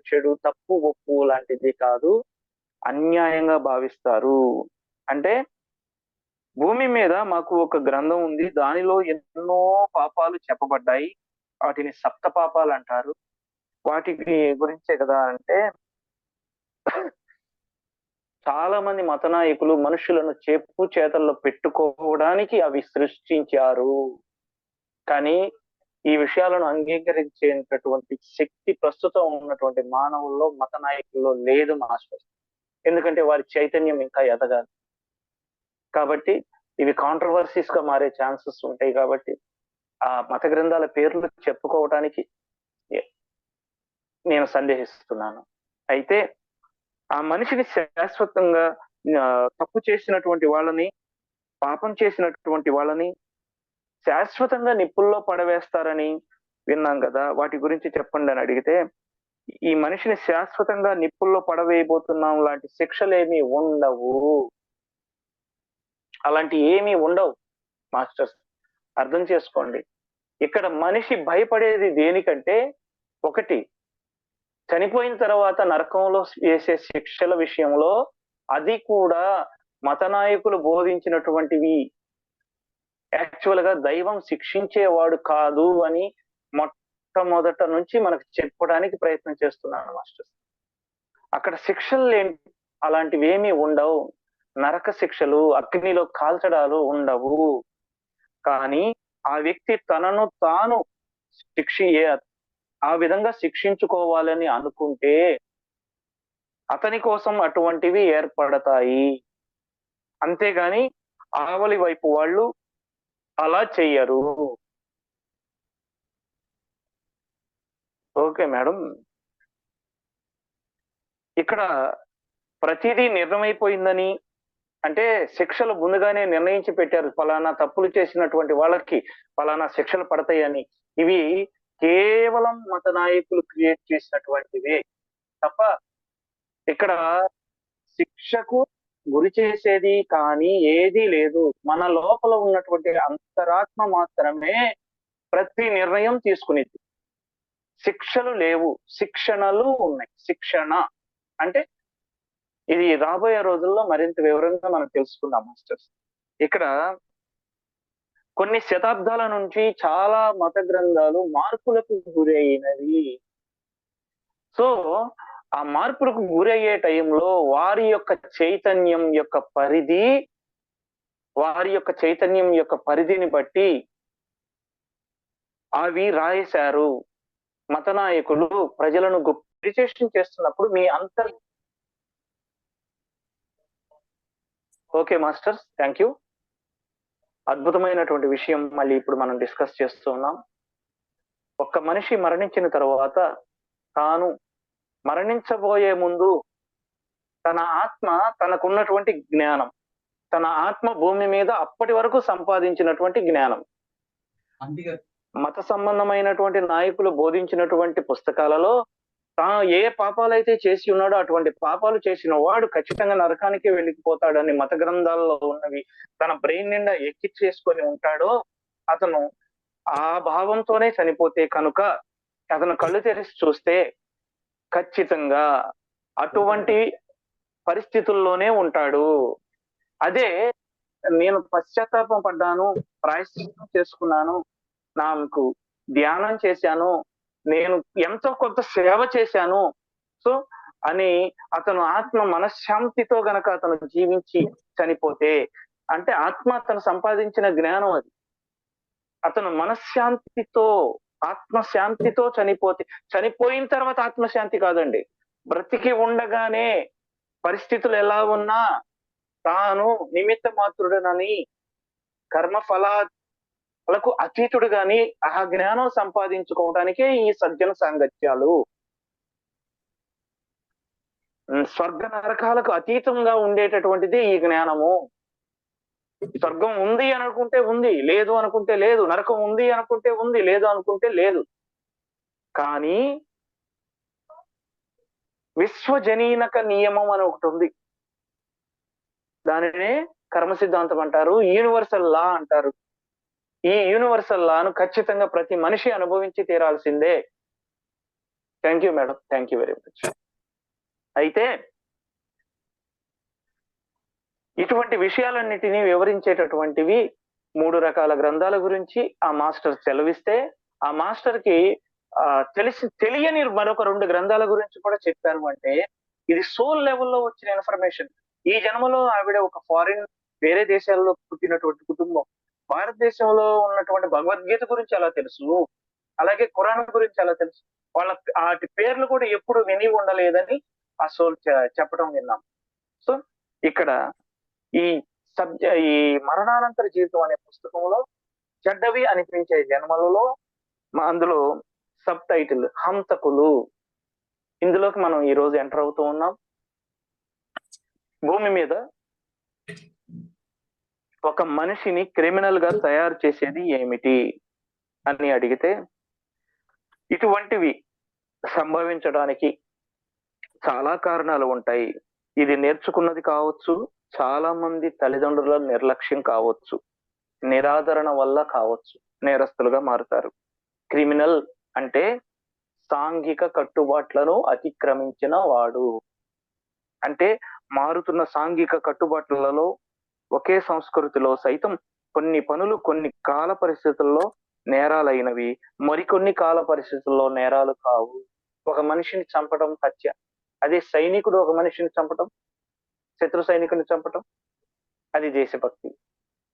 చెడు తప్పు ఒప్పు లాంటిది కాదు, అన్యాయంగా భావిస్తారు. అంటే భూమి మీద మాకు ఒక గ్రంథం ఉంది, దానిలో ఎన్నో పాపాలు చెప్పబడ్డాయి, వాటిని సప్త పాపాలు అంటారు. వాటికి గురించే కదా అంటే చాలా మంది మత నాయకులు మనుషులను చెప్పు చేతల్లో పెట్టుకోవడానికి అవి సృష్టించారు. కానీ ఈ విషయాలను అంగీకరించేటటువంటి శక్తి ప్రస్తుతం ఉన్నటువంటి మానవుల్లో, మత నాయకుల్లో లేదు మాస్టర్. ఎందుకంటే వారి చైతన్యం ఇంకా ఎదగాలి కాబట్టి, ఇవి కాంట్రవర్సీస్ గా మారే ఛాన్సెస్ ఉంటాయి. కాబట్టి ఆ మత గ్రంథాల పేర్లు చెప్పుకోవటానికి నేను సందేహిస్తున్నాను. అయితే ఆ మనిషిని శాశ్వతంగా తప్పు చేసినటువంటి వాళ్ళని, పాపం చేసినటువంటి వాళ్ళని శాశ్వతంగా నిప్పుల్లో పడవేస్తారని విన్నాం కదా, వాటి గురించి చెప్పండి అని అడిగితే, ఈ మనిషిని శాశ్వతంగా నిప్పుల్లో పడవేయబోతున్నాం లాంటి శిక్షలేమీ ఉండవు, అలాంటి ఏమీ ఉండవు మాస్టర్స్. అర్థం చేసుకోండి. ఇక్కడ మనిషి భయపడేది దేనికంటే, ఒకటి చనిపోయిన తర్వాత నరకంలో వేసే శిక్షల విషయంలో, అది కూడా మత నాయకులు బోధించినటువంటివి, యాక్చువల్ గా దైవం శిక్షించేవాడు కాదు అని మొట్టమొదట నుంచి మనకు చెప్పడానికి ప్రయత్నం చేస్తున్నాను మాస్టర్స్. అక్కడ శిక్షలు అలాంటివి ఏమీ ఉండవు, నరక శిక్షలు, అగ్నిలో కాల్చడాలు ఉండవు. కానీ ఆ వ్యక్తి తనను తాను ఆ విధంగా శిక్షించుకోవాలని అనుకుంటే అతని కోసం అటువంటివి ఏర్పడతాయి. అంతేగాని ఆవలి వైపు వాళ్ళు అలా చెయ్యరు. ఓకే మేడం, ఇక్కడ ప్రతిదీ నిర్ణయమైపోయిందని, అంటే శిక్షలు ముందుగానే నిర్ణయించి పెట్టారు, ఫలానా తప్పులు చేసినటువంటి వాళ్ళకి ఫలానా శిక్షలు పడతాయని. ఇవి కేవలం మత నాయకులు క్రియేట్ చేసినటువంటివే తప్ప ఇక్కడ శిక్షకు గురి చేసేది కానీ ఏదీ లేదు. మన లోపల ఉన్నటువంటి అంతరాత్మ మాత్రమే ప్రతి నిర్ణయం తీసుకునేది. శిక్షలు లేవు, శిక్షణలు ఉన్నాయి. శిక్షణ అంటే ఇది రాబోయే రోజుల్లో మరింత వివరంగా మనం తెలుసుకుందాం మాస్టర్స్. ఇక్కడ కొన్ని శతాబ్దాల నుంచి చాలా మత గ్రంథాలు మార్పులకు గురైనవి. సో ఆ మార్పులకు గురయ్యే టైంలో వారి యొక్క చైతన్యం యొక్క పరిధిని బట్టి అవి రాయేశారు. మత నాయకులు ప్రజలను మెడిటేషన్ చేస్తున్నప్పుడు మీ ఓకే మాస్టర్స్, థ్యాంక్ యూ. అద్భుతమైనటువంటి విషయం మళ్ళీ ఇప్పుడు మనం డిస్కస్ చేస్తూ ఉన్నాం. ఒక్క మనిషి మరణించిన తర్వాత తాను మరణించబోయే ముందు తన ఆత్మ తనకున్నటువంటి జ్ఞానం, తన ఆత్మ భూమి మీద అప్పటి వరకు సంపాదించినటువంటి జ్ఞానం, మత సంబంధమైనటువంటి నాయకులు బోధించినటువంటి పుస్తకాలలో తాను ఏ పాపాలైతే చేసి ఉన్నాడో అటువంటి పాపాలు చేసిన వాడు ఖచ్చితంగా నరకానికి వెళ్ళిపోతాడని మత గ్రంథాల్లో ఉన్నవి తన బ్రెయిన్ నిండా ఎక్కించేసుకొని ఉంటాడో, అతను ఆ భావంతోనే చనిపోతే కనుక అతను కళ్ళు తెరిచి చూస్తే ఖచ్చితంగా అటువంటి పరిస్థితుల్లోనే ఉంటాడు. అదే నేను పశ్చాత్తాపం పడ్డాను, ప్రాయశ్చిత్తం చేసుకున్నాను, నాకు ధ్యానం చేశాను, నేను ఎంతో కొంత సేవ చేశాను సో అని అతను ఆత్మ మనశ్శాంతితో గనక అతను జీవించి చనిపోతే, అంటే ఆత్మ అతను సంపాదించిన జ్ఞానం అది, అతను మనశ్శాంతితో ఆత్మశాంతితో చనిపోతే, చనిపోయిన తర్వాత ఆత్మశాంతి కాదండి, బ్రతికి ఉండగానే పరిస్థితులు ఎలా ఉన్నా తాను నిమిత్త మాత్రుడనని కర్మఫలాలకు అతీతుడు గాని ఆ జ్ఞానం సంపాదించుకోవడానికే ఈ సజ్జన సాంగత్యాలు. స్వర్గ నరకాలకు అతీతంగా ఉండేటటువంటిది ఈ జ్ఞానము. స్వర్గం ఉంది అనుకుంటే ఉంది, లేదు అనుకుంటే లేదు. నరకం ఉంది అనుకుంటే ఉంది, లేదు అనుకుంటే లేదు. కానీ విశ్వజనీనక నియమం అని ఒకటి ఉంది. దానినే కర్మ సిద్ధాంతం అంటారు, యూనివర్సల్ లా అంటారు. ఈ యూనివర్సల్ లాను ఖచ్చితంగా ప్రతి మనిషి అనుభవించి తీరాల్సిందే. Thank you madam, thank you very much. అయితే ఇటువంటి విషయాలన్నిటినీ వివరించేటటువంటివి 3 రకాల గ్రంథాల గురించి ఆ మాస్టర్ సెలవిస్తే, ఆ మాస్టర్ కి తెలియని మరొక 2 గ్రంథాల గురించి కూడా చెప్పారు. అంటే ఇది సోల్ లెవెల్లో వచ్చిన ఇన్ఫర్మేషన్. ఈ జన్మలో ఆవిడ ఒక ఫారిన్, వేరే దేశాల్లో పుట్టినటువంటి కుటుంబం. భారతదేశంలో ఉన్నటువంటి భగవద్గీత గురించి ఎలా తెలుసు, అలాగే ఖురాన్ గురించి ఎలా తెలుసు, వాళ్ళ వాటి పేర్లు కూడా ఎప్పుడు విని ఉండలేదని ఆ సోల్ చెప్పడం విన్నాం. సో ఇక్కడ ఈ మరణానంతర జీవితం అనే పుస్తకంలో చెడ్డవి అనిపించే జన్మలలో అందులో సబ్ టైటిల్ హంతకులు. ఇందులోకి మనం ఈ రోజు ఎంటర్ అవుతూ ఉన్నాం. భూమి మీద ఒక మనిషిని క్రిమినల్ గా తయారు చేసేది ఏమిటి అని అడిగితే, ఇటువంటివి సంభవించడానికి చాలా కారణాలు ఉంటాయి. ఇది నేర్చుకున్నది కావచ్చు, చాలా మంది తల్లిదండ్రుల నిర్లక్ష్యం కావచ్చు, నిరాదరణ వల్ల కావచ్చు, నేరస్తులుగా మారుతారు. క్రిమినల్ అంటే సాంఘిక కట్టుబాట్లను అతిక్రమించిన వాడు. అంటే మారుతున్న సాంఘిక కట్టుబాట్లలో ఒకే సంస్కృతిలో సైతం కొన్ని పనులు కొన్ని కాల పరిస్థితుల్లో నేరాలైనవి, మరికొన్ని కాల పరిస్థితుల్లో నేరాలు కావు. ఒక మనిషిని చంపడం హత్య, అదే సైనికుడు ఒక మనిషిని చంపటం, శత్రు సైనికుని చంపటం, అది దేశభక్తి.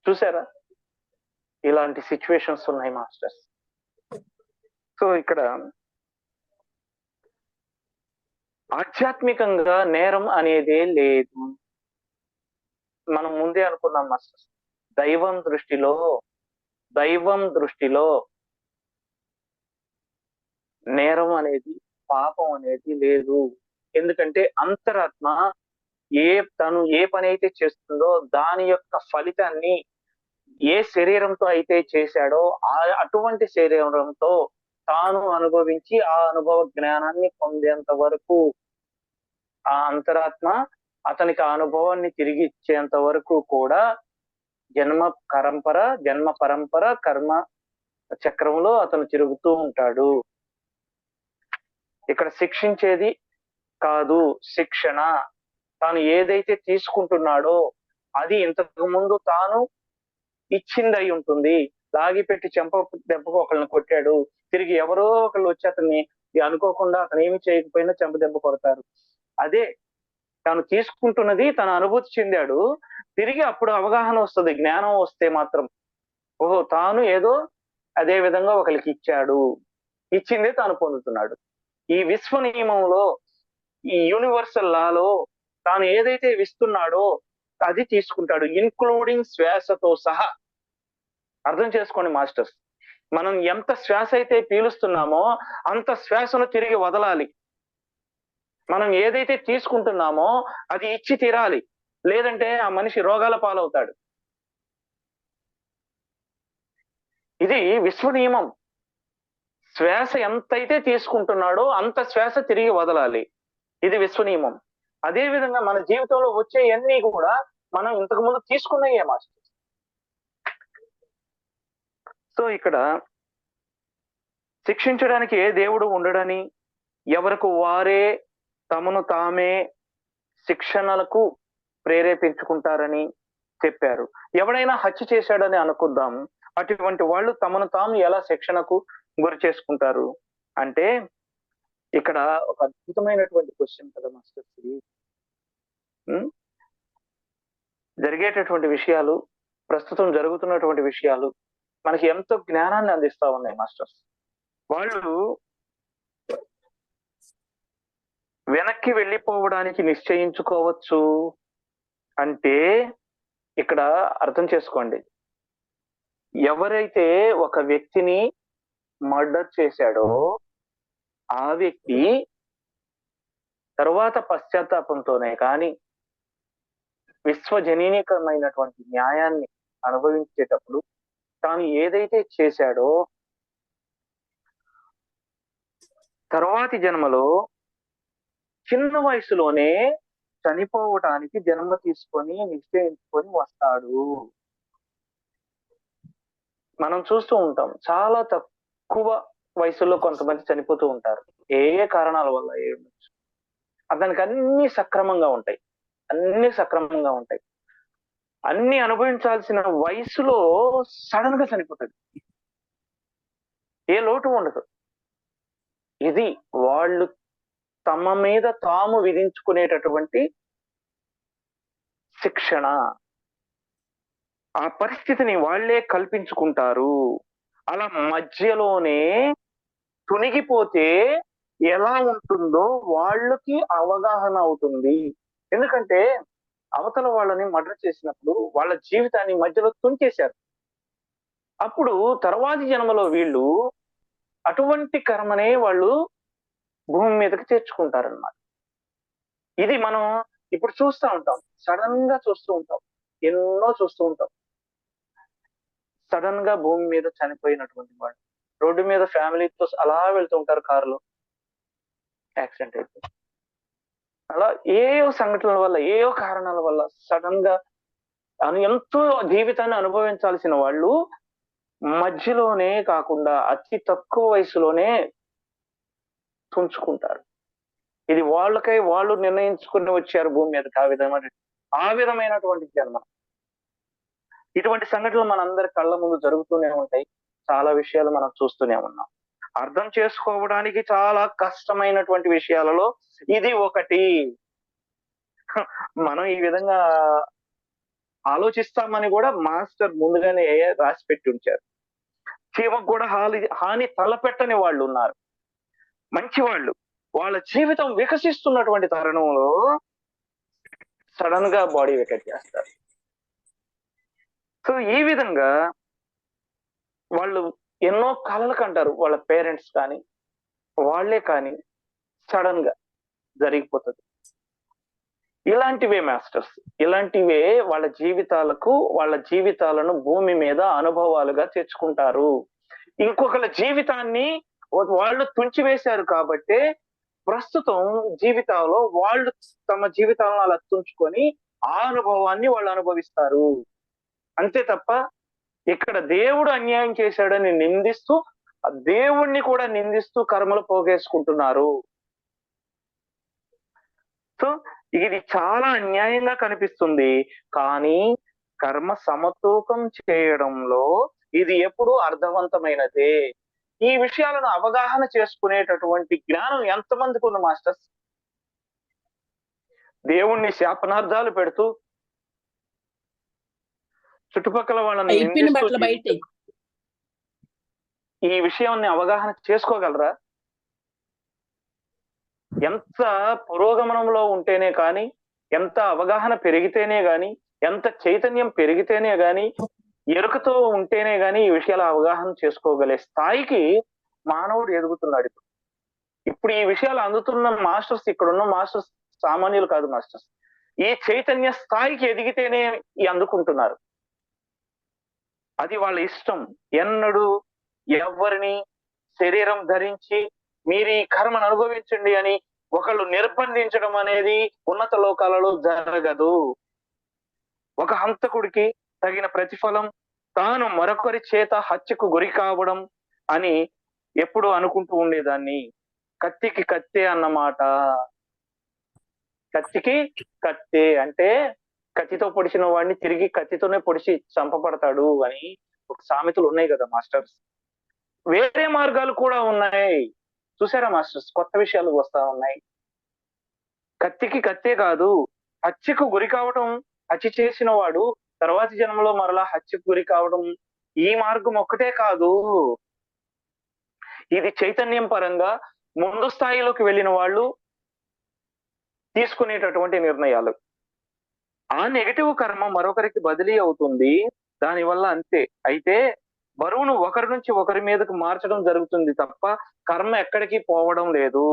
చూసారా, ఇలాంటి సిచ్యువేషన్స్ ఉన్నాయి మాస్టర్స్. సో ఇక్కడ ఆధ్యాత్మికంగా నేరం అనేదే లేదు. మనం ముందే అనుకున్నాం మాస్టర్స్, దైవం దృష్టిలో నేరం అనేది, పాపం అనేది లేదు. ఎందుకంటే అంతరాత్మ తను ఏ పని అయితే చేస్తుందో దాని యొక్క ఫలితాన్ని ఏ శరీరంతో అయితే చేశాడో అటువంటి శరీరంతో తాను అనుభవించి ఆ అనుభవ జ్ఞానాన్ని పొందేంత వరకు, ఆ అంతరాత్మ అతనికి ఆ అనుభవాన్ని తిరిగి ఇచ్చేంత వరకు కూడా జన్మ పరంపర కర్మ చక్రంలో అతను తిరుగుతూ ఉంటాడు. ఇక్కడ శిక్షించేది కాదు, శిక్షణ. తాను ఏదైతే తీసుకుంటున్నాడో అది ఇంతకు ముందు తాను ఇచ్చింది అయి ఉంటుంది. లాగిపెట్టి దెబ్బకు ఒకళ్ళని కొట్టాడు, తిరిగి ఎవరో ఒకళ్ళు వచ్చి అతన్ని అనుకోకుండా అతను ఏమి చేయకపోయినా దెబ్బ కొడతారు. అదే తాను తీసుకుంటున్నది, తను అనుభూతి చెందాడు. తిరిగి అప్పుడు అవగాహన వస్తుంది, జ్ఞానం వస్తే మాత్రం, ఓహో తాను ఏదో అదే విధంగా ఒకరికి ఇచ్చాడు, ఇచ్చిందే తాను పొందుతున్నాడు. ఈ విశ్వ నియమంలో, ఈ యూనివర్సల్ లాలో తాను ఏదైతే ఇస్తున్నాడో అది తీసుకుంటాడు, ఇన్క్లూడింగ్ శ్వాసతో సహా. అర్థం చేసుకోండి మాస్టర్స్, మనం ఎంత శ్వాస అయితే పీలుస్తున్నామో అంత శ్వాసను తిరిగి వదలాలి. మనం ఏదైతే తీసుకుంటున్నామో అది ఇచ్చి తీరాలి, లేదంటే ఆ మనిషి రోగాల పాలవుతాడు. ఇది విశ్వ నియమం. శ్వాస ఎంతైతే తీసుకుంటున్నాడో అంత శ్వాస తిరిగి వదలాలి, ఇది విశ్వ నియమం. అదే విధంగా మన జీవితంలో వచ్చేవన్నీ కూడా మనం ఇంతకు ముందు తీసుకున్నాయే మాస్టర్. సో ఇక్కడ శిక్షించడానికి ఏ దేవుడు ఉండడని, ఎవరికి వారే తమను తామే శిక్షణలకు ప్రేరేపించుకుంటారని చెప్పారు. ఎవడైనా హత్య చేశాడని అనుకుందాం, అటువంటి వాళ్ళు తమను తాము ఎలా శిక్షణకు గురి చేసుకుంటారు అంటే, ఇక్కడ ఒక అద్భుతమైనటువంటి క్వశ్చన్ కదా మాస్టర్స్. ఇది జరిగేటటువంటి విషయాలు, ప్రస్తుతం జరుగుతున్నటువంటి విషయాలు మనకి ఎంతో జ్ఞానాన్ని అందిస్తా ఉన్నాయి మాస్టర్స్. వాళ్ళు వెనక్కి వెళ్ళిపోవడానికి నిశ్చయించుకోవచ్చు అంటే ఇక్కడ అర్థం చేసుకోండి, ఎవరైతే ఒక వ్యక్తిని మర్డర్ చేశాడో ఆ వ్యక్తి తరువాత పశ్చాత్తాపంతోనే కానీ విశ్వజనీనికమైనటువంటి న్యాయాన్ని అనుభవించేటప్పుడు తాను ఏదైతే చేశాడో తర్వాతి జన్మలో చిన్న వయసులోనే చనిపోవటానికి జన్మ తీసుకొని నిశ్చయించుకొని వస్తాడు. మనం చూస్తూ ఉంటాం, చాలా తక్కువ వయసులో కొంతమంది చనిపోతూ ఉంటారు. ఏ ఏ కారణాల వల్ల ఏమొచ్చు, అతనికి అన్ని సక్రమంగా ఉంటాయి, అన్ని సక్రమంగా ఉంటాయి, అన్ని అనుభవించాల్సిన వయసులో సడన్ గా చనిపోతాడు, ఏ లోటు ఉండదు. ఇది వాళ్ళు తమ మీద తాము విధించుకునేటటువంటి శిక్షణ. ఆ పరిస్థితిని వాళ్లే కల్పించుకుంటారు. అలా మధ్యలోనే తునిగిపోతే ఎలా ఉంటుందో వాళ్ళకి అవగాహన అవుతుంది. ఎందుకంటే అవతల వాళ్ళని మర్డర్ చేసినప్పుడు వాళ్ళ జీవితాన్ని మధ్యలో తుంచేశారు. అప్పుడు తర్వాతి జన్మలో వీళ్ళు అటువంటి కర్మనే వాళ్ళు భూమి మీదకి చేర్చుకుంటారన్నమాట. ఇది మనం ఇప్పుడు చూస్తూ ఉంటాం, సడన్ గా చూస్తూ ఉంటాం, ఎన్నో చూస్తూ ఉంటాం. సడన్ గా భూమి మీద చనిపోయినటువంటి వాళ్ళు రోడ్డు మీద ఫ్యామిలీతో అలా వెళ్తూ ఉంటారు, కారులో యాక్సిడెంట్ అయిపోయి, అలా ఏవో సంఘటనల వల్ల ఏవో కారణాల వల్ల సడన్ గా ఎంతో జీవితాన్ని అనుభవించాల్సిన వాళ్ళు మధ్యలోనే కాకుండా అతి తక్కువ వయసులోనే తుంచుకుంటారు. ఇది వాళ్ళకై వాళ్ళు నిర్ణయించుకుని వచ్చారు భూమి మీదకి. ఆ విధమైనటువంటి జన్మ. ఇటువంటి సంఘటనలు మనందరి కళ్ళ ముందు జరుగుతూనే ఉంటాయి. చాలా విషయాలు మనం చూస్తూనే ఉన్నాం. అర్థం చేసుకోవడానికి చాలా కష్టమైనటువంటి విషయాలలో ఇది ఒకటి. మనం ఈ విధంగా ఆలోచిస్తామని కూడా మాస్టర్ ముందుగానే రాసి పెట్టి ఉంచారు. చీమకు కూడా హాని తలపెట్టని వాళ్ళు ఉన్నారు, మంచి వాళ్ళు. వాళ్ళ జీవితం వికసిస్తున్నటువంటి తరుణంలో సడన్ గా బాడీ వికెట్ చేస్తారు. సో ఈ విధంగా వాళ్ళు ఎన్నో కలలు కంటారు, వాళ్ళ పేరెంట్స్ కానీ వాళ్ళే కానీ సడన్ గా జరిగిపోతుంది. ఇలాంటివే మాస్టర్స్, ఇలాంటివే వాళ్ళ జీవితాలను భూమి మీద అనుభవాలుగా తెచ్చుకుంటారు. ఇంకొకళ్ళ జీవితాన్ని వాళ్ళు తుంచివేశారు కాబట్టి ప్రస్తుతం జీవితంలో వాళ్ళు తమ జీవితాలను అలా తుంచుకొని ఆ అనుభవాన్ని వాళ్ళు అనుభవిస్తారు. అంతే తప్ప ఇక్కడ దేవుడు అన్యాయం చేశాడని నిందిస్తూ దేవుణ్ణి కూడా నిందిస్తూ కర్మలు పోగేసుకుంటున్నారు. సో ఇది చాలా అన్యాయంగా కనిపిస్తుంది, కానీ కర్మ సమతూకం చేయడంలో ఇది ఎప్పుడూ అర్థవంతమైనదే. ఈ విషయాలను అవగాహన చేసుకునేటటువంటి జ్ఞానం ఎంతమందికి ఉంది మాస్టర్స్? దేవుణ్ణి శాపనార్థాలు పెడుతూ చుట్టుపక్కల వాళ్ళని నిందిస్తూ ఈ విషయాన్ని అవగాహన చేసుకోగలరా? ఎంత పురోగమనంలో ఉంటేనే కానీ, ఎంత అవగాహన పెరిగితేనే గాని, ఎంత చైతన్యం పెరిగితేనే గాని, ఎరుకతో ఉంటేనే గాని ఈ విషయాల అవగాహన చేసుకోగలే స్థాయికి మానవుడు ఎదుగుతున్నాడు. ఇప్పుడు ఈ విషయాలు అందుతున్న మాస్టర్స్, ఇక్కడున్న మాస్టర్స్ సామాన్యులు కాదు మాస్టర్స్. ఈ చైతన్య స్థాయికి ఎదిగితేనే అందుకుంటున్నారు. అది వాళ్ళ ఇష్టం. ఎన్నడూ ఎవరిని శరీరం ధరించి మీరు ఈ కర్మను అనుభవించండి అని ఒకళ్ళు నిర్బంధించడం అనేది ఉన్నత లోకాలలో జరగదు. ఒక హంతకుడికి తగిన ప్రతిఫలం తాను మరొకరి చేత హత్యకు గురి కావడం అని ఎప్పుడు అనుకుంటూ ఉండేదాన్ని. కత్తికి కత్తే అన్నమాట. కత్తికి కత్తే అంటే కత్తితో పొడిచిన వాడిని తిరిగి కత్తితోనే పొడిచి చంపబడతాడు అని ఒక సామెతలు ఉన్నాయి కదా మాస్టర్స్. వేరే మార్గాలు కూడా ఉన్నాయి, చూసారా మాస్టర్స్? కొత్త విషయాలు వస్తా ఉన్నాయి. కత్తికి కత్తే కాదు, హత్యకు గురి కావడం, హత్య చేసిన వాడు తర్వాతి జన్మలో మరలా హత్యకు గురి కావడం, ఈ మార్గం ఒక్కటే కాదు. ఇది చైతన్యం పరంగా ముందు స్థాయిలోకి వెళ్ళిన వాళ్ళు తీసుకునేటటువంటి నిర్ణయాలు. ఆ నెగటివ్ కర్మ మరొకరికి బదిలీ అవుతుంది. దానివల్ల అంతే. అయితే బరువును ఒకరి నుంచి ఒకరి మీదకు మార్చడం జరుగుతుంది తప్ప కర్మ ఎక్కడికి పోవడం లేదు.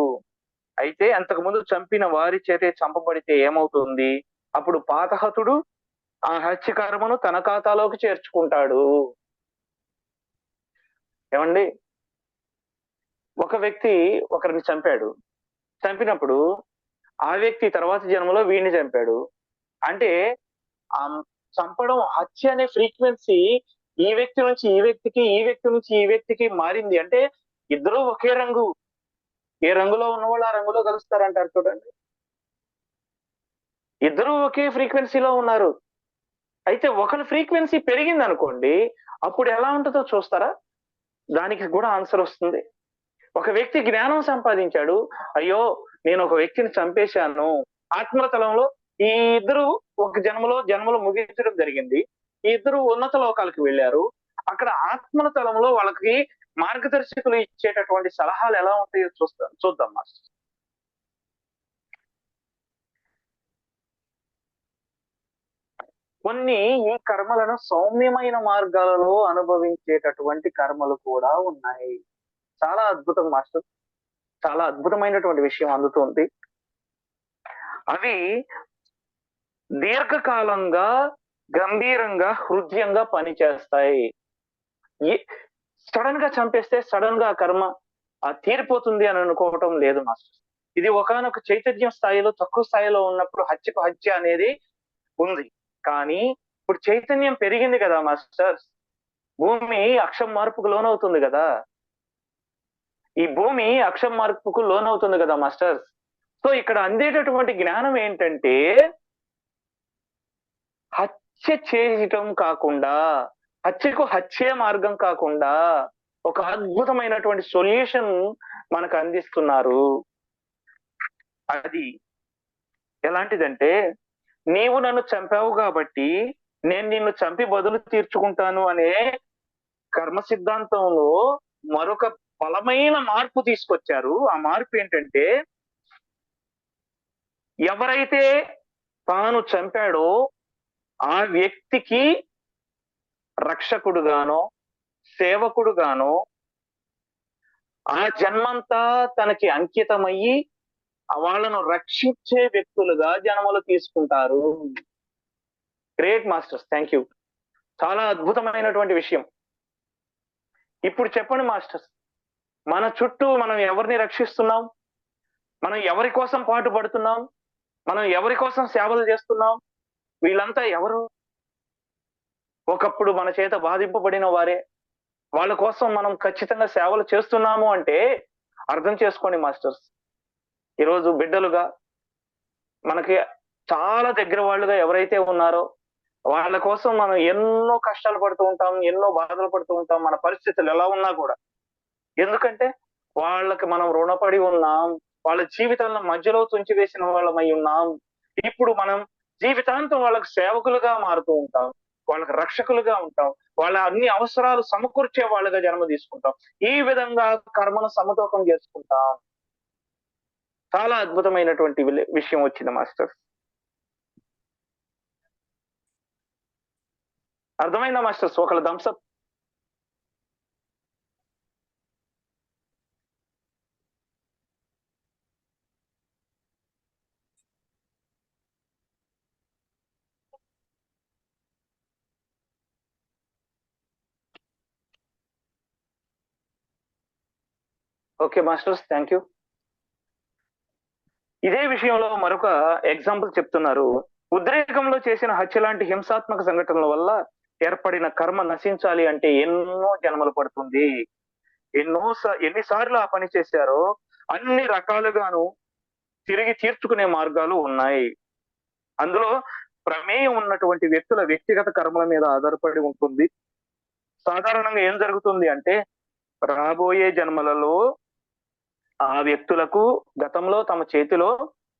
అయితే అంతకుముందు చంపిన వారి చేతే చంపబడితే ఏమవుతుంది? అప్పుడు పాతహతుడు ఆ హత్య కర్మను తన ఖాతాలోకి చేర్చుకుంటాడు. ఏమండి? ఒక వ్యక్తి ఒకరిని చంపాడు. చంపినప్పుడు ఆ వ్యక్తి తర్వాత జన్మలో వీడిని చంపాడు. అంటే ఆ చంపడం, హత్య అనే ఫ్రీక్వెన్సీ ఈ వ్యక్తి నుంచి ఈ వ్యక్తికి, ఈ వ్యక్తి నుంచి ఈ వ్యక్తికి మారింది. అంటే ఇద్దరూ ఒకే రంగు, ఏ రంగులో ఉన్నవాళ్ళు ఆ రంగులో కలుస్తారంటారు చూడండి. ఇద్దరూ ఒకే ఫ్రీక్వెన్సీలో ఉన్నారు. అయితే ఒకరి ఫ్రీక్వెన్సీ పెరిగింది అనుకోండి, అప్పుడు ఎలా ఉంటుందో చూస్తారా? దానికి కూడా ఆన్సర్ వస్తుంది. ఒక వ్యక్తి జ్ఞానం సంపాదించాడు. అయ్యో, నేను ఒక వ్యక్తిని చంపేశాను. ఆత్మతలంలో ఈ ఇద్దరు ఒక జన్మలో ముగించడం జరిగింది. ఈ ఇద్దరు ఉన్నత లోకాలకు వెళ్ళారు. అక్కడ ఆత్మల తలంలో వాళ్ళకి మార్గదర్శకులు ఇచ్చేటటువంటి సలహాలు ఎలా ఉంటాయో చూద్దాం మాస్టర్. కొన్ని ఈ కర్మలను సౌమ్యమైన మార్గాలలో అనుభవించేటటువంటి కర్మలు కూడా ఉన్నాయి. చాలా అద్భుతం మాస్టర్. చాలా అద్భుతమైనటువంటి విషయం అందుతుంది. అవి దీర్ఘకాలంగా, గంభీరంగా, హృదయంగా పనిచేస్తాయి. సడన్ గా చంపేస్తే సడన్ గా కర్మ తీరిపోతుంది అని అనుకోవటం లేదు మాస్టర్. ఇది ఒకానొక చైతన్యం స్థాయిలో, తక్కువ స్థాయిలో ఉన్నప్పుడు హత్యకు హత్య అనేది ఉంది. కానీ ఇప్పుడు చైతన్యం పెరిగింది కదా మాస్టర్, భూమి అక్షం మార్పుకు లోనవుతుంది కదా. ఈ భూమి అక్షం మార్పుకు లోనవుతుంది కదా మాస్టర్స్. సో ఇక్కడ అందేటటువంటి జ్ఞానం ఏంటంటే, హత్య చేయటం కాకుండా, హత్యకు హత్యే మార్గం కాకుండా ఒక అద్భుతమైనటువంటి సొల్యూషన్ మనకు అందిస్తున్నారు. అది ఎలాంటిదంటే, నీవు నన్ను చంపావు కాబట్టి నేను నిన్ను చంపి బదులు తీర్చుకుంటాను అనే కర్మ సిద్ధాంతంలో మరొక బలమైన మార్పు తీసుకొచ్చారు. ఆ మార్పు ఏంటంటే, ఎవరైతే తాను చంపాడో ఆ వ్యక్తికి రక్షకుడుగానో, సేవకుడుగానో ఆ జన్మంతా తనకి అంకితమయ్యి వాళ్ళను రక్షించే వ్యక్తులుగా జన్మలు తీసుకుంటారు. Great masters, thank you. చాలా అద్భుతమైనటువంటి విషయం. ఇప్పుడు చెప్పండి మాస్టర్స్, మన చుట్టూ మనం ఎవరిని రక్షిస్తున్నాం? మనం ఎవరి కోసం పాటుపడుతున్నాం? మనం ఎవరి కోసం సేవలు చేస్తున్నాం? వీళ్ళంతా ఎవరు? ఒకప్పుడు మన చేత బాధింపబడిన వారే. వాళ్ళ కోసం మనం ఖచ్చితంగా సేవలు చేస్తున్నాము అంటే అర్థం చేసుకోండి మాస్టర్స్. ఈరోజు బిడ్డలుగా మనకి చాలా దగ్గర వాళ్ళుగా ఎవరైతే ఉన్నారో వాళ్ళ కోసం మనం ఎన్నో కష్టాలు పడుతూ ఉంటాం, ఎన్నో బాధలు పడుతూ ఉంటాం, మన పరిస్థితులు ఎలా ఉన్నా కూడా. ఎందుకంటే వాళ్ళకి మనం రుణపడి ఉన్నాం, వాళ్ళ జీవితాలను మధ్యలో తుంచివేసిన వాళ్ళమై ఉన్నాం. ఇప్పుడు మనం జీవితాంతం వాళ్ళకి సేవకులుగా మారుతూ ఉంటాం, వాళ్ళకి రక్షకులుగా ఉంటాం, వాళ్ళ అన్ని అవసరాలు సమకూర్చే వాళ్ళుగా జన్మ తీసుకుంటాం. ఈ విధంగా కర్మను సమతూకం చేసుకుంటాం. చాలా అద్భుతమైనటువంటి విషయం వచ్చింది మాస్టర్. అర్థమైందా మాస్టర్స్? ఒకళ్ళ Thums Up. Okay masters, thank you. ఇదే విషయంలో మరొక ఎగ్జాంపుల్ చెప్తున్నారు. ఉద్రేకంలో చేసిన హత్య లాంటి హింసాత్మక సంఘటనల వల్ల ఏర్పడిన కర్మ నశించాలి అంటే ఎన్నో జన్మలు పడుతుంది. ఎన్నిసార్లు ఆ పని చేశారో అన్ని రకాలుగాను తిరిగి తీర్చుకునే మార్గాలు ఉన్నాయి. అందులో ప్రమేయం ఉన్నటువంటి వ్యక్తుల వ్యక్తిగత కర్మల మీద ఆధారపడి ఉంటుంది. సాధారణంగా ఏం జరుగుతుంది అంటే, రాబోయే జన్మలలో ఆ వ్యక్తులకు గతంలో తమ చేతిలో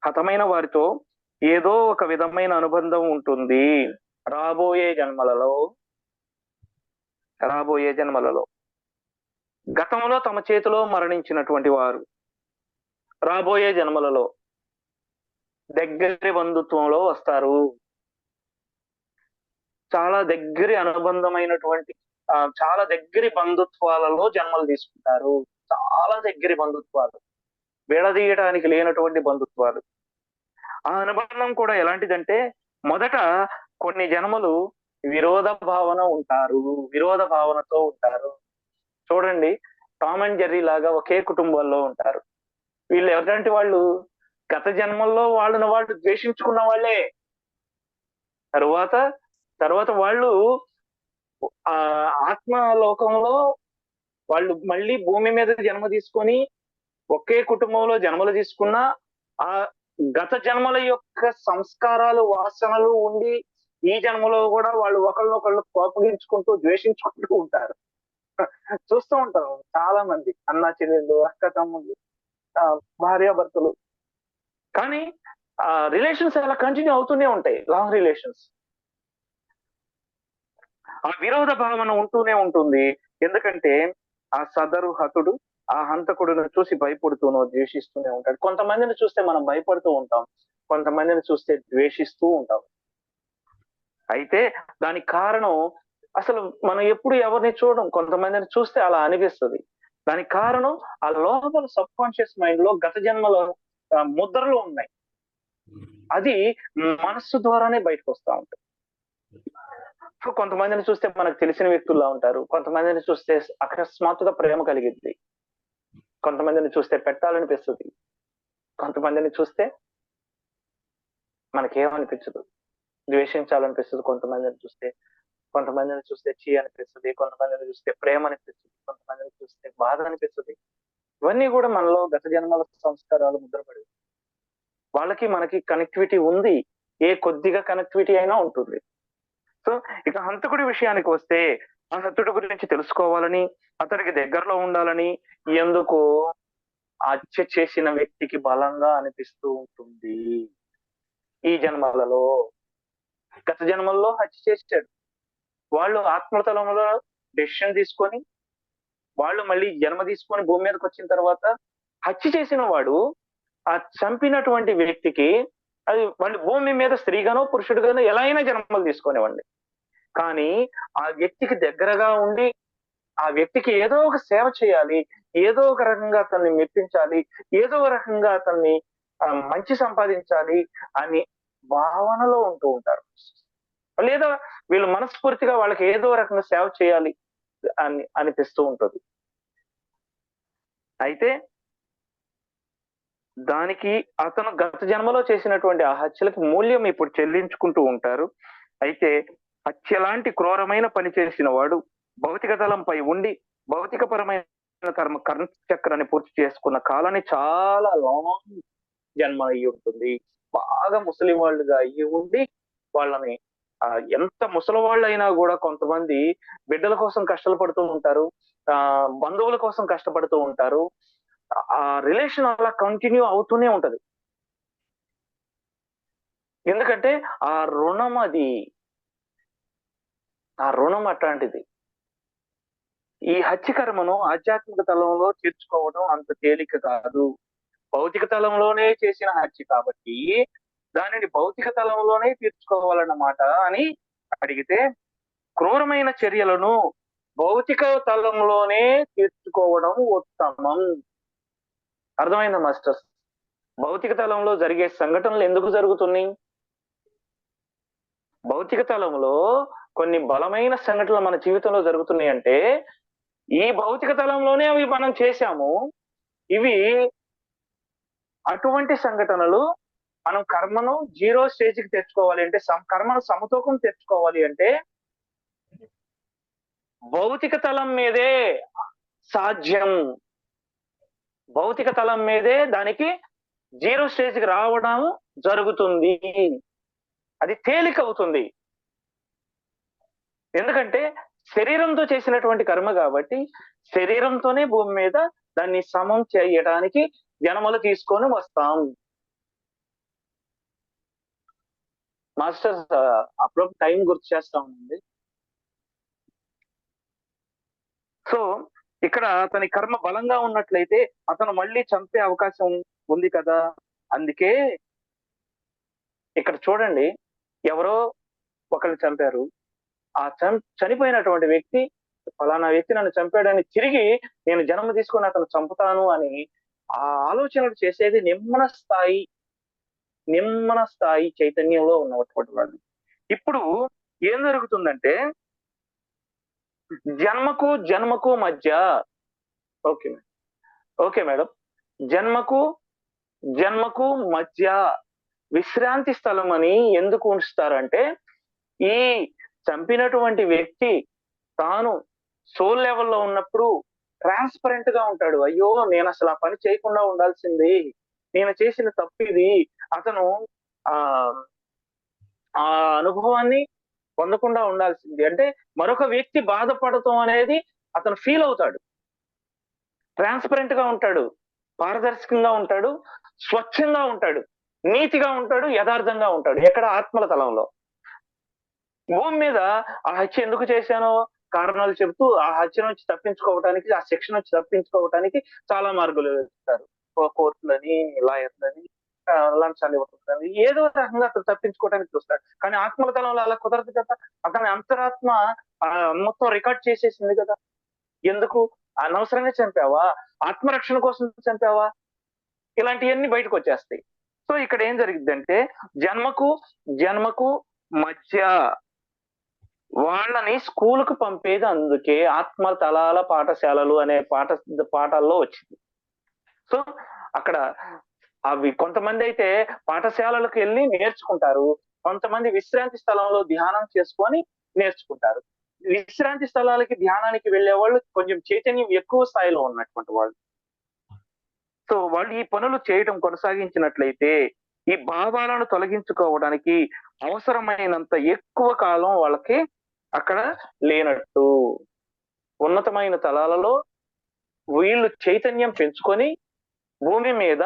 హతమైన వారితో ఏదో ఒక విధమైన అనుబంధం ఉంటుంది. రాబోయే జన్మలలో గతంలో తమ చేతిలో మరణించినటువంటి వారు రాబోయే జన్మలలో దగ్గరి బంధుత్వంలో వస్తారు. చాలా దగ్గరి అనుబంధమైనటువంటి చాలా దగ్గరి బంధుత్వాలలో జన్మలు తీసుకుంటారు. చాలా దగ్గరి బంధుత్వాలు, విడదీయడానికి లేనటువంటి బంధుత్వాలు. ఆ అనుబంధం కూడా ఎలాంటిదంటే, మొదట కొన్ని జన్మలు విరోధ విరోధ భావనతో ఉంటారు. చూడండి, టామ్ అండ్ జెర్రీ లాగా ఒకే కుటుంబాల్లో ఉంటారు. వీళ్ళు ఎవరంటే వాళ్ళు గత జన్మల్లో వాళ్ళని వాళ్ళు ద్వేషించుకున్న వాళ్ళే. తరువాత వాళ్ళు ఆ ఆత్మలోకంలో వాళ్ళు మళ్ళీ భూమి మీద జన్మ తీసుకొని ఒకే కుటుంబంలో జన్మలు తీసుకున్న ఆ గత జన్మల యొక్క సంస్కారాలు, వాసనలు ఉండి ఈ జన్మలో కూడా వాళ్ళు ఒకళ్ళనొకళ్ళు కోపగించుకుంటూ ద్వేషించుకుంటూ ఉంటారు. చూస్తూ ఉంటాం చాలా మంది అన్న చెల్లెళ్ళు, అక్క తమ్ముళ్ళు, భార్యాభర్తలు. కానీ ఆ రిలేషన్స్ అలా కంటిన్యూ అవుతూనే ఉంటాయి, లాంగ్ రిలేషన్స్. ఆ విరోధ భావన ఉంటూనే ఉంటుంది. ఎందుకంటే ఆ సదరు హతుడు ఆ హంతకుడిని చూసి భయపడుతూనో ద్వేషిస్తూనే ఉంటాడు. కొంతమందిని చూస్తే మనం భయపడుతూ ఉంటాం, కొంతమందిని చూస్తే ద్వేషిస్తూ ఉంటాం. అయితే దానికి కారణం, అసలు మనం ఎప్పుడు ఎవరిని చూడం, కొంతమందిని చూస్తే అలా అనిపిస్తుంది. దానికి కారణం ఆ లోపల సబ్ కాన్షియస్ మైండ్ లో గత జన్మలో ముద్రలు ఉన్నాయి. అది మనస్సు ద్వారానే బయటకు వస్తా ఉంటాయి. సో కొంతమందిని చూస్తే మనకు తెలిసిన వ్యక్తుల్లా ఉంటారు, కొంతమందిని చూస్తే అకస్మాత్తుగా ప్రేమ కలిగిద్ది, కొంతమందిని చూస్తే పెట్టాలనిపిస్తుంది, కొంతమందిని చూస్తే మనకేమనిపించదు, ద్వేషించాలనిపిస్తుంది. కొంతమందిని చూస్తే చీ అనిపిస్తుంది, కొంతమందిని చూస్తే ప్రేమ అనిపిస్తుంది, కొంతమందిని చూస్తే బాధ అనిపిస్తుంది. ఇవన్నీ కూడా మనలో గత జన్మల సంస్కారాలు ముద్రపడి, వాళ్ళకి మనకి కనెక్టివిటీ ఉంది, ఏ కొద్దిగా కనెక్టివిటీ అయినా ఉంటుంది. సో ఇక హంతకుడి విషయానికి వస్తే, ఆ హంతకుడి గురించి తెలుసుకోవాలని, అతడికి దగ్గరలో ఉండాలని ఎందుకు హత్య చేసిన వ్యక్తికి బలంగా అనిపిస్తూ ఉంటుంది. ఈ జన్మలలో, గత జన్మల్లో హత్య చేశాడు, వాళ్ళు ఆత్మతలంలో డెసిషన్ తీసుకొని వాళ్ళు మళ్ళీ జన్మ తీసుకొని భూమి మీదకి వచ్చిన తర్వాత హత్య చేసిన వాడు ఆ చంపినటువంటి వ్యక్తికి, అది వాళ్ళు భూమి మీద స్త్రీగానో పురుషుడిగానో ఎలా అయినా జన్మలు తీసుకునేవాడిని. కానీ ఆ వ్యక్తికి దగ్గరగా ఉండి ఆ వ్యక్తికి ఏదో ఒక సేవ చేయాలి, ఏదో ఒక రకంగా అతన్ని మెప్పించాలి, ఏదో ఒక రకంగా అతన్ని మంచి సంపాదించాలి అని భావనలో ఉంటూ ఉంటారు. లేదా వీళ్ళు మనస్ఫూర్తిగా వాళ్ళకి ఏదో రకంగా సేవ చేయాలి అని అనిపిస్తూ ఉంటుంది. అయితే దానికి అతను గత జన్మలో చేసినటువంటి ఆ హత్యలకు మూల్యం ఇప్పుడు చెల్లించుకుంటూ ఉంటారు. అయితే హత్య లాంటి క్రూరమైన పని చేసిన వాడు భౌతిక తలంపై ఉండి భౌతికపరమైన కర్మ చక్రాన్ని పూర్తి చేసుకున్న కాలాన్ని చాలా లాంగ్ జన్మ అయ్యి ఉంటుంది. బాగా ముసలి వాళ్ళుగా అయ్యి ఉండి వాళ్ళని ఎంత ముసలి వాళ్ళు అయినా కూడా కొంతమంది బిడ్డల కోసం కష్టాలు పడుతూ ఉంటారు, బంధువుల కోసం కష్టపడుతూ ఉంటారు. ఆ రిలేషన్ అలా కంటిన్యూ అవుతూనే ఉంటది. ఎందుకంటే ఆ రుణం ఆ రుణం అట్లాంటిది. ఈ హత్య కర్మను ఆధ్యాత్మిక తలంలో తీర్చుకోవడం అంత తేలిక కాదు. భౌతిక తలంలోనే చేసిన హత్య కాబట్టి దానిని భౌతిక తలంలోనే తీర్చుకోవాలన్నమాట అని అడిగితే, క్రూరమైన చర్యలను భౌతిక తలంలోనే తీర్చుకోవడం ఉత్తమం. అర్థమైందా మాస్టర్స్? భౌతిక తలంలో జరిగే సంఘటనలు ఎందుకు జరుగుతున్నాయి? భౌతిక తలంలో కొన్ని బలమైన సంఘటనలు మన జీవితంలో జరుగుతున్నాయి అంటే, ఈ భౌతిక తలంలోనే అవి మనం చేశాము. ఇవి అటువంటి సంఘటనలు మనం కర్మను 0 స్టేజ్కి తెచ్చుకోవాలి అంటే, కర్మను సమతూకం తెచ్చుకోవాలి అంటే భౌతిక తలం మీదే సాధ్యం. భౌతిక తలం మీదే దానికి 0 స్టేజ్కి రావడం జరుగుతుంది. అది తేలిక అవుతుంది. ఎందుకంటే శరీరంతో చేసినటువంటి కర్మ కాబట్టి శరీరంతోనే భూమి మీద దాన్ని సమం చేయడానికి జన్మలు తీసుకొని వస్తాం. మాస్టర్స్ అప్పుడప్పుడు టైం గుర్తు చేస్తా ఉంది. సో ఇక్కడ అతని కర్మ బలంగా ఉన్నట్లయితే అతను మళ్ళీ చంపే అవకాశం ఉంది కదా. అందుకే ఇక్కడ చూడండి, ఎవరో ఒకరిని చంపారు. ఆ చనిపోయినటువంటి వ్యక్తి ఫలానా వ్యక్తి నన్ను చంపాడని తిరిగి నేను జన్మ తీసుకొని అతను చంపుతాను అని ఆ ఆలోచనలు చేసేది నిమ్మన స్థాయి చైతన్యంలో ఉన్నటువంటి వాళ్ళు. ఇప్పుడు ఏం జరుగుతుందంటే జన్మకు మధ్య ఓకే మేడం, జన్మకు మధ్య విశ్రాంతి స్థలం అని ఎందుకు ఉంచుతారంటే, ఈ చంపినటువంటి వ్యక్తి తాను సోల్ లెవెల్లో ఉన్నప్పుడు ట్రాన్స్పరెంట్ గా ఉంటాడు. అయ్యో నేను అసలు ఆ పని చేయకుండా ఉండాల్సింది, నేను చేసిన తప్పు ఇది. అతను ఆ ఆ అనుభవాన్ని పొందకుండా ఉండాల్సింది. అంటే మరొక వ్యక్తి బాధపడటం అనేది అతను ఫీల్ అవుతాడు. ట్రాన్స్పరెంట్ గా ఉంటాడు, పారదర్శకంగా ఉంటాడు, స్వచ్ఛంగా ఉంటాడు, నీతిగా ఉంటాడు, యథార్థంగా ఉంటాడు. ఎక్కడ? ఆత్మల తలంలో. భూమి మీద ఆ హత్య ఎందుకు చేశానో కారణాలు చెబుతూ ఆ హత్య నుంచి తప్పించుకోవటానికి, ఆ శిక్ష నుంచి తప్పించుకోవటానికి చాలా మార్గాలు వెతుకుతారు. కోర్టులని, లాయర్లని, లంచాలు ఇవ్వటాలని, ఏదో రకంగా అతను తప్పించుకోవడానికి చూస్తాడు. కానీ ఆత్మల తలంలో అలా కుదరదు కదా. అతని అంతరాత్మ మొత్తం రికార్డ్ చేసేసింది కదా. ఎందుకు? అనవసరంగా చంపావా? ఆత్మరక్షణ కోసం చంపావా? ఇలాంటివన్నీ బయటకు వచ్చేస్తాయి. సో ఇక్కడ ఏం జరిగిద్దంటే, జన్మకు మధ్య వాళ్ళని స్కూలుకు పంపేది అందుకే ఆత్మ తలాల పాఠశాలలు అనే పాఠాల్లో వచ్చింది. సో అక్కడ అవి కొంతమంది అయితే పాఠశాలలకు వెళ్ళి నేర్చుకుంటారు, కొంతమంది విశ్రాంతి స్థలంలో ధ్యానం చేసుకొని నేర్చుకుంటారు. విశ్రాంతి స్థలాలకి, ధ్యానానికి వెళ్లే వాళ్ళు కొంచెం చైతన్యం ఎక్కువ స్థాయిలో ఉన్నటువంటి వాళ్ళు. సో వాళ్ళు ఈ పనులు చేయడం కొనసాగించినట్లయితే ఈ భావాలను తొలగించుకోవడానికి అవసరమైనంత ఎక్కువ కాలం వాళ్ళకి అక్కడ లేనట్టు. ఉన్నతమైన తలాలలో వీళ్ళు చైతన్యం పెంచుకొని భూమి మీద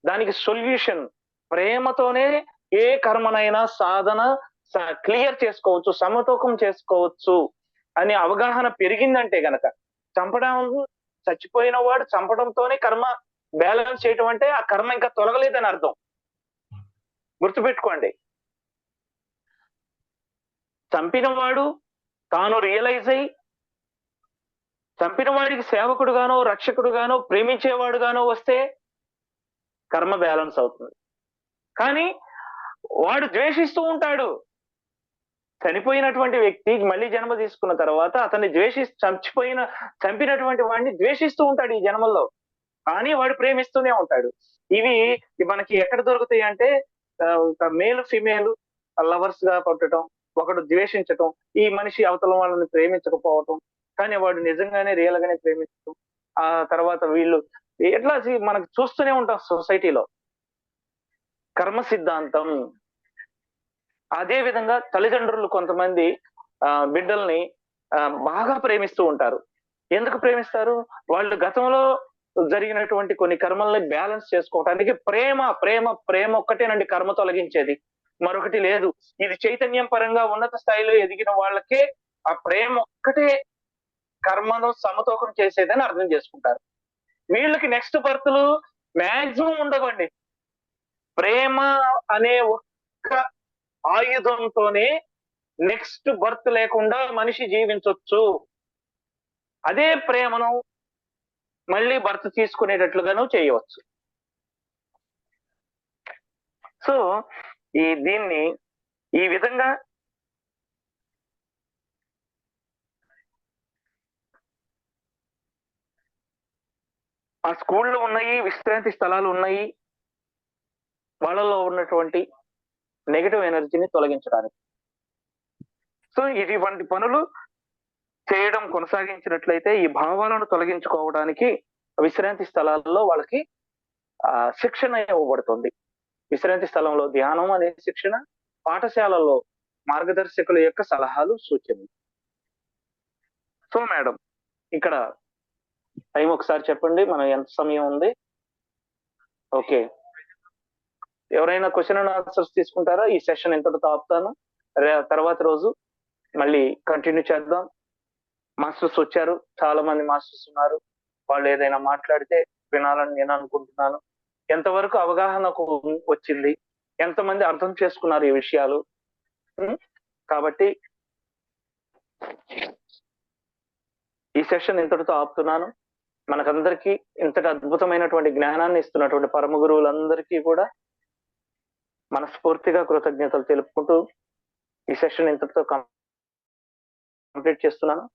దానికి సొల్యూషన్ ప్రేమతోనే ఏ కర్మనైనా సాధన క్లియర్ చేసుకోవచ్చు, సమతూకం చేసుకోవచ్చు అనే అవగాహన పెరిగిందంటే గనక, చచ్చిపోయిన వాడు చంపడంతోనే కర్మ బ్యాలెన్స్ చేయటం అంటే ఆ కర్మ ఇంకా తొలగలేదని అర్థం. గుర్తుపెట్టుకోండి, చంపినవాడు తాను రియలైజ్ అయి చంపిన వాడికి సేవకుడుగానో, రక్షకుడుగానో, ప్రేమించేవాడుగానో వస్తే కర్మ బ్యాలెన్స్ అవుతుంది. కానీ వాడు ద్వేషిస్తూ ఉంటాడు. చనిపోయినటువంటి వ్యక్తి మళ్ళీ జన్మ తీసుకున్న తర్వాత అతన్ని చంపినటువంటి వాడిని ద్వేషిస్తూ ఉంటాడు ఈ జన్మల్లో. కానీ వాడు ప్రేమిస్తూనే ఉంటాడు. ఇవి మనకి ఎక్కడ దొరుకుతాయి అంటే, మేల్ ఫిమేల్ లవర్స్ గా పట్టడం, ఒకడు ద్వేషించటం, ఈ మనిషి అవతల వాళ్ళని ప్రేమించకపోవటం, కానీ వాడు నిజంగానే రియల్ గానే ప్రేమించటం. ఆ తర్వాత వీళ్ళు ఎట్లా మనకు చూస్తూనే ఉంటాం సొసైటీలో. కర్మ సిద్ధాంతం. అదే విధంగా తల్లిదండ్రులు కొంతమంది బిడ్డల్ని బాగా ప్రేమిస్తూ ఉంటారు. ఎందుకు ప్రేమిస్తారు? వాళ్ళు గతంలో జరిగినటువంటి కొన్ని కర్మల్ని బ్యాలెన్స్ చేసుకోవటానికి. ప్రేమ ఒక్కటేనండి కర్మ తొలగించేది, మరొకటి లేదు. ఇది చైతన్యం పరంగా ఉన్నత స్థాయిలో ఎదిగిన వాళ్ళకే ఆ ప్రేమ ఒక్కటే కర్మను సమతూకం చేసేదని అర్థం చేసుకుంటారు. వీళ్ళకి నెక్స్ట్ బర్త్లు మాక్సిమం ఉండవండి. ప్రేమ అనే ఒక్క ఆయుధంతోనే నెక్స్ట్ బర్త్ లేకుండా మనిషి జీవించవచ్చు. అదే ప్రేమను మళ్ళీ బర్త్ తీసుకునేటట్లుగాను చేయవచ్చు. సో దీన్ని ఈ విధంగా ఆ స్కూళ్ళు ఉన్నాయి, విశ్రాంతి స్థలాలు ఉన్నాయి, వాళ్ళలో ఉన్నటువంటి నెగటివ్ ఎనర్జీని తొలగించడానికి. సో ఇటువంటి పనులు చేయడం కొనసాగించినట్లయితే ఈ భావాలను తొలగించుకోవడానికి విశ్రాంతి స్థలాల్లో వాళ్ళకి శిక్షణ ఇవ్వబడుతుంది. విశ్రాంతి స్థలంలో ధ్యానం అనే శిక్షణ, పాఠశాలలో మార్గదర్శకుల యొక్క సలహాలు, సూచనలు. సో మేడం, ఇక్కడ టైం ఒకసారి చెప్పండి, మనం ఎంత సమయం ఉంది? ఓకే, ఎవరైనా క్వశ్చన్ అండ్ ఆన్సర్స్ తీసుకుంటారా? ఈ సెషన్ ఎంతటితో ఆపుతాను. తర్వాత రోజు మళ్ళీ కంటిన్యూ చేద్దాం. మాస్టర్స్ వచ్చారు, చాలా మంది మాస్టర్స్ ఉన్నారు. వాళ్ళు ఏదైనా మాట్లాడితే వినాలని నేను అనుకుంటున్నాను. ఎంతవరకు అవగాహనకు వచ్చింది, ఎంతమంది అర్థం చేసుకున్నారు ఈ విషయాలు? కాబట్టి ఈ సెషన్ ఇంతటితో ఆపుతున్నాను. మనకందరికీ ఇంతటి అద్భుతమైనటువంటి జ్ఞానాన్ని ఇస్తున్నటువంటి పరమ గురువులందరికీ కూడా మనస్ఫూర్తిగా కృతజ్ఞతలు తెలుపుకుంటూ ఈ సెషన్ ఇంతటితో కంప్లీట్ చేస్తున్నాను.